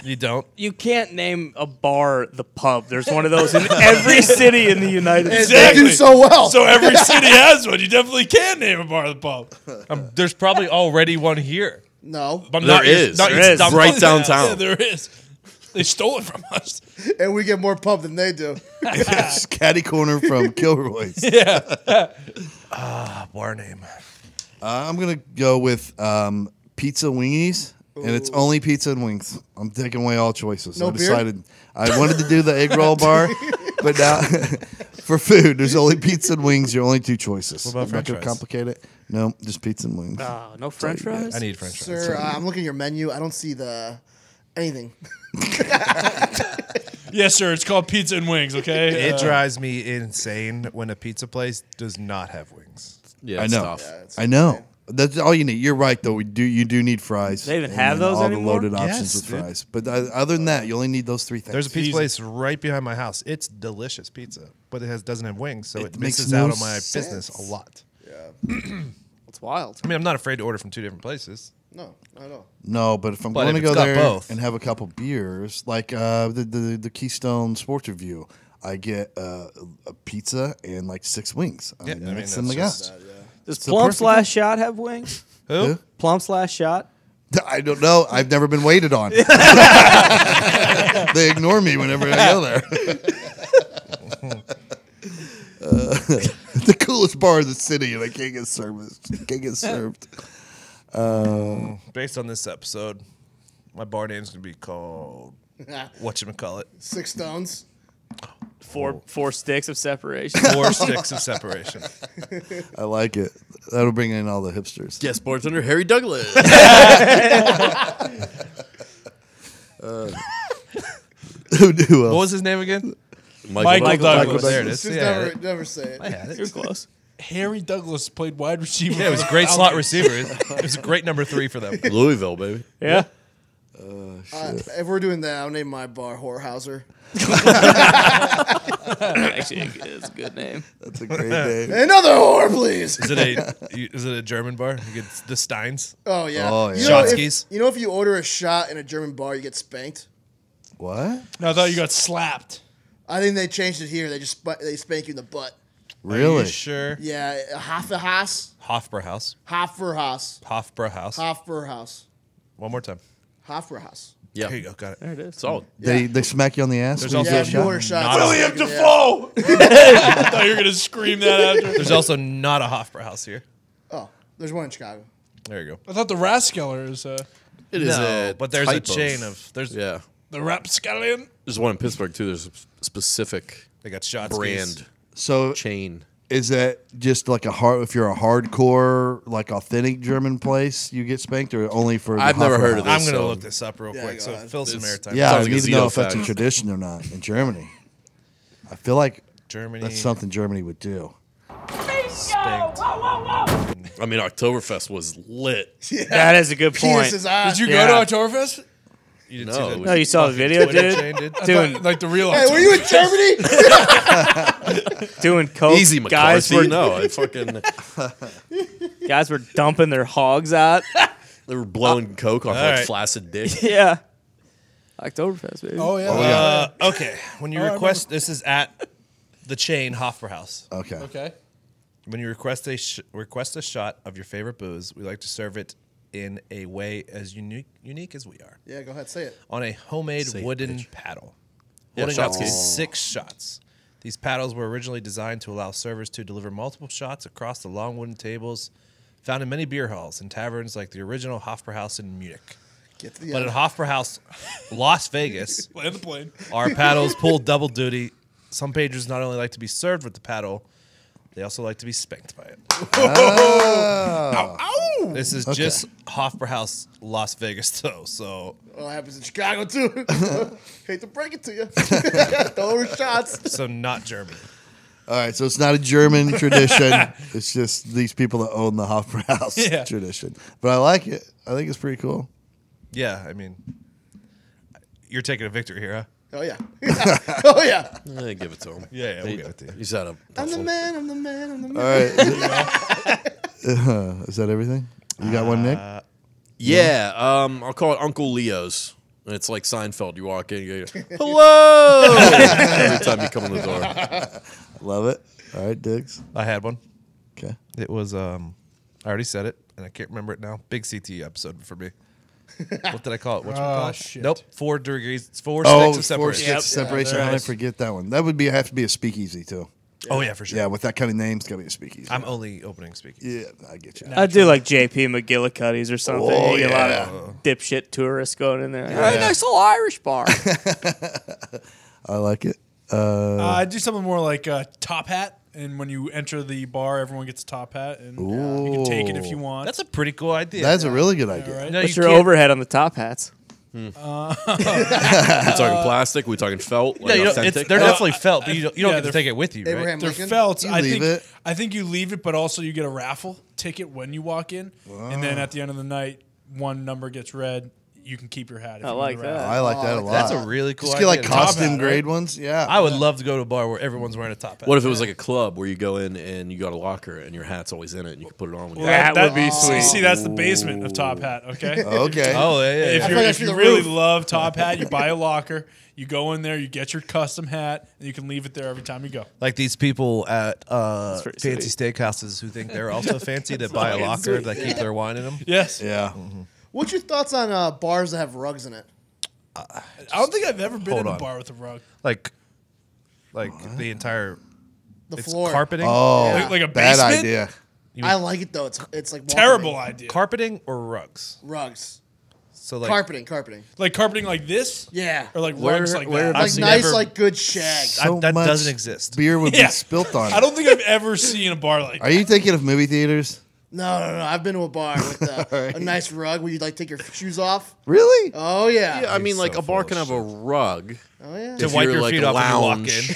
You don't? You can't name a bar the pub. There's one of those in every city in the United States. They do so well. So every city has one. You definitely can name a bar the pub. There's probably already one here. No. But There is. Not There is. dumb Right fuck. downtown. Yeah, there is. They stole it from us. And we get more pub than they do. It's Caddy Corner from Kilroy's. Bar name. I'm going to go with Pizza Wingies, and it's only pizza and wings. I'm taking away all choices. No I beer? decided I wanted to do the egg roll bar, but now for food, there's only pizza and wings. Your only two choices. What about I'm not french gonna fries? complicate it. No, just pizza and wings. No French fries? I need French fries. Sir, I'm looking at your menu. I don't see anything. Yes, sir. It's called Pizza and Wings, okay? It drives me insane when a pizza place does not have wings. Yeah, I it's know. tough. I know. That's all you need. You're right, though. You do need fries. They even and have then those all anymore? the loaded options Yes, with dude. fries. But other than that, you only need those three things. There's a pizza Easy. place right behind my house. It's delicious pizza, but it doesn't have wings, so it makes misses no out on my sense. business a lot. It's wild. I mean, I'm not afraid to order from two different places. No, not at all. No, but if I'm But going to if go it's got there both. and have a couple beers, like the Keystone Sports Review, I get a pizza and like 6 wings. Yeah, and I mean, that's that's the just- guy. Does So Plum perfect. Slash Shot have wings? Who? Plum Slash Shot? I don't know. I've never been waited on. They ignore me whenever I go there. The coolest bar in the city, and I can't get service. Can't get served. Based on this episode, my bar name's gonna be called whatchamacallit. 6 stones. Four sticks of separation. 4 sticks of separation. I like it. That'll bring in all the hipsters. Guest bartender Harry Douglas. Who else? What was his name again? Michael Douglas. There it is. Just Yeah, never say it. I had it. You're close. Harry Douglas played wide receiver. Yeah, it was a great slot receiver. It was a great number 3 for them. Louisville, baby. Yeah. If we're doing that, I'll name my bar Whorehauser. Actually, it's a good name. That's a great name. Another whore, please. Is it a German bar? You get the Steins. Oh yeah. Oh, yeah. You know, Shotskis. if you order a shot in a German bar, you get spanked. What? No, I thought you got slapped. I think they changed it here. They just they spank you in the butt. Are Really? you sure? Yeah, Hofbrauhaus. Hofbrauhaus. Hofbrauhaus. Hofbrauhaus. Hofbrauhaus. One more time. Hofbrauhaus. Yeah. There you go. Got it. There it is. Solid. They smack you on the ass? There's when you also get Yeah, if a you shot? order shots. Not William yeah. Defoe. I thought you were gonna scream that after. There's also not a Hofbrauhaus here. Oh, there's one in Chicago. There you go. I thought the Rascaller is It is No, a but there's a type chain of there's Yeah. the Rapscallion. There's one in Pittsburgh, too. There's a specific they got shots brand So chain. is that just like if you're a hardcore, like authentic German place, you get spanked, or only for the I've never heard of Hofbrauhaus? I'm gonna So- look this up real Yeah, quick. go So ahead. fill some It's- airtime. Yeah, I Sounds like a need to know if Zito that's a fact. tradition or not in Germany. I feel like Germany. that's something Germany would do. Spanked. I mean, Oktoberfest was lit. That is a good Penis point. is on. Did you Yeah. go to Oktoberfest? You didn't No, see it the was- No, you saw the video, Twitter dude. chain, dude? Doing Like the real. Hey, were you in Germany? doing coke. Easy, Guys McCarthy. were No, I fucking. guys were dumping their hogs out. They were blowing coke off All like right. flaccid dick. Yeah. Oktoberfest, baby. Oh yeah. Okay. When you request, this is at the chain Hofbrauhaus. Okay. Okay. When you request a shot of your favorite booze, we like to serve it in a way as unique as we are. Yeah, go ahead, say it. On a homemade Say it, wooden bitch. paddle. Yeah, Holding shots up to case. 6 shots. These paddles were originally designed to allow servers to deliver multiple shots across the long wooden tables found in many beer halls and taverns like the original Hofbrauhaus in Munich. Get to the But end. at Hofbrauhaus, Las Vegas, Land the plane. our paddles pull double duty. Some patrons not only like to be served with the paddle, they also like to be spanked by it. This is just Hofbrauhaus, Las Vegas, though. So Well, it happens in Chicago too. Hate to break it to you. Throw over shots. so not German. All right, so it's not a German tradition. It's just these people that own the Hofbrauhaus Yeah. tradition. But I like it. I think it's pretty cool. Yeah, I mean, you're taking a victory here, huh? Oh yeah. Oh yeah. Give it to him. Yeah, we'll give it to you. He's had a. I'm the man. I'm the man. I'm the All man. right. Is that everything? You got one, Nick? Yeah, I'll call it Uncle Leo's. And it's like Seinfeld. You walk in, you go, hello! Every time you come in the door. Love it. All right, Diggs. I had one. Okay. It was I already said it, and I can't remember it now. Big CT episode for me. What did I call it? What call it? Shit. Nope. 4 degrees. 4 Oh, sticks of 4 separation. sticks of separation. there How did I is. forget that one? That would have to be a speakeasy too. Oh yeah, for sure. Yeah, with that kind of name, it's got to be a speakeasy. I'm only opening speaking. Yeah, I get you. I do like JP McGillicuddy's or something. Oh, You get a lot yeah. of dipshit tourists going in there. Hey, nice little Irish bar. I like it. I do something more like top hat. And when you enter the bar, everyone gets a top hat, and you can take it if you want. That's a pretty cool idea. That's a really good idea. right? No, What's you your can't- overhead on the top hats? We talking plastic? We talking felt? Like Yeah, authentic? they're definitely felt, but you don't Yeah, get to they're- take it with you, right? Abraham They're Lincoln. felt. You leave it. I think you leave it, but also you get a raffle ticket when you walk in, and then at the end of the night, one number gets read. You can keep your hat. If I you win like the that. raffle. I like that a lot. That's a really cool Just idea. get like Top costume hat, grade ones. Yeah. I would love to go to a bar where everyone's wearing a top hat. What if it was like a club where you go in and you got a locker and your hat's always in it and you can put it on when you That would be see- sweet. See, that's the basement of Top Hat. Okay. Okay. Oh yeah, yeah. If, I you're, thought if that's you the really roof. love Top Hat, you buy a locker, you go in there, you get your custom hat, and you can leave it there every time you go. Like these people at pretty fancy steathouses who think they're also fancy that buy a locker that keep their wine in them. Yes. Yeah. What's your thoughts on bars that have rugs in it? I don't think I've ever been Hold in a on. bar with a rug. Like the entire The it's floor. carpeting. Oh, Like a bad basement? idea. I like it though. It's like Terrible idea. Carpeting or rugs? Rugs. So like Carpeting. Like carpeting like this? Yeah. Or like rugs like that? Like I've nice, never- like good shag. So that much doesn't exist. Beer would Yeah. be spilt on it. I don't think I've ever seen a bar like Are you thinking of movie theaters? No. I've been to a bar with a nice rug where you like take your shoes off. Really? Oh yeah. Yeah, I mean, like so a bar full can of have a rug. Oh yeah. To If wipe you're, your like, feet a off when you walk lounge. in.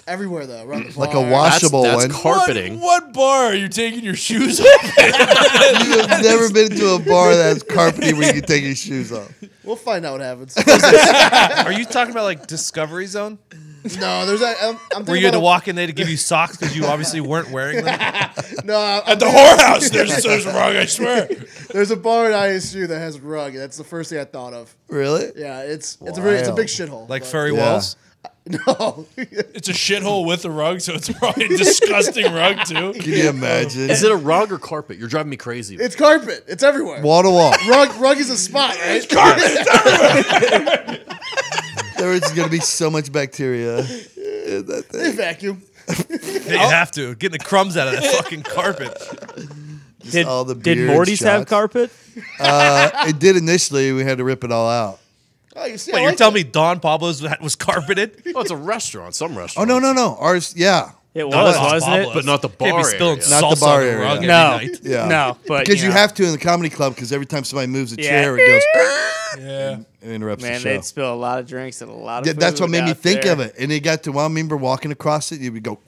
Everywhere though, around the Like bar. a washable That's one. carpeting. What bar are you taking your shoes off? You've never been to a bar that has carpeting where you can take your shoes off. We'll find out what happens. Are you talking about like Discovery Zone? No, there's a. I'm Where thinking you had to about walk in there to give you socks because you obviously weren't wearing them? No, At the whorehouse, there's a rug, I swear. there's a bar at ISU that has a rug. And that's the first thing I thought of. Really? Yeah, it's a big shithole. Like but- furry Yeah. walls? No. It's a shithole with a rug, so it's probably a disgusting rug, too. Can you imagine? Is it a rug or carpet? You're driving me crazy. It's carpet. It's everywhere. Wall to wall. Rug is a spot, right? It's carpet. There's going to be so much bacteria in that They thing. vacuum. You have to. Getting the crumbs out of that fucking carpet. all the Did beer Morty's and have shots. carpet? It did initially. We had to rip it all out. Oh, you see, Wait, you're telling me Don Pablo's was carpeted? Oh, it's a restaurant. Some Oh, restaurants. no. Ours, yeah. It was, Not Don wasn't it? Pablo's. But not the Can't bar be spilling area. Not the salsa bar on the area. rug every No. night. Yeah. No, but Because you know, have to in the comedy club because every time somebody moves a Yeah. chair, it goes Yeah. and interrupts man, the show. they'd spill a lot of drinks and a lot of Yeah, that's what food made me out think there. of it. And it got to, well, I remember walking across it, you would go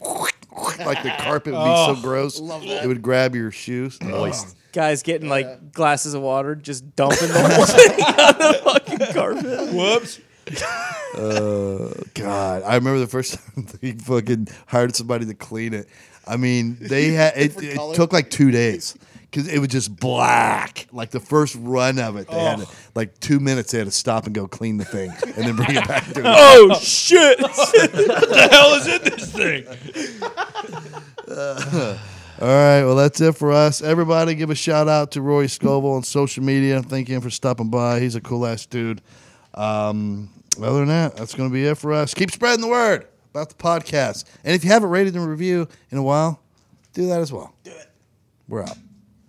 like the carpet would be so gross. love that. It would grab your shoes. Moist. Guys getting like glasses of water, just dumping the whole thing on the fucking carpet. Whoops. God, I remember the first time they fucking hired somebody to clean it. I mean, they had it color? took like 2 days because it was just black. Like the first run of it, they had to, like 2 minutes. They had to stop and go clean the thing and then bring it back to it. Oh shit! What the hell is in this thing? All right, well, that's it for us. Everybody give a shout out to Rory Scovel on social media. Thank him for stopping by. He's a cool-ass dude. Other than that, that's going to be it for us. Keep spreading the word about the podcast. And if you haven't rated and reviewed in a while, do that as well. Do it. We're out.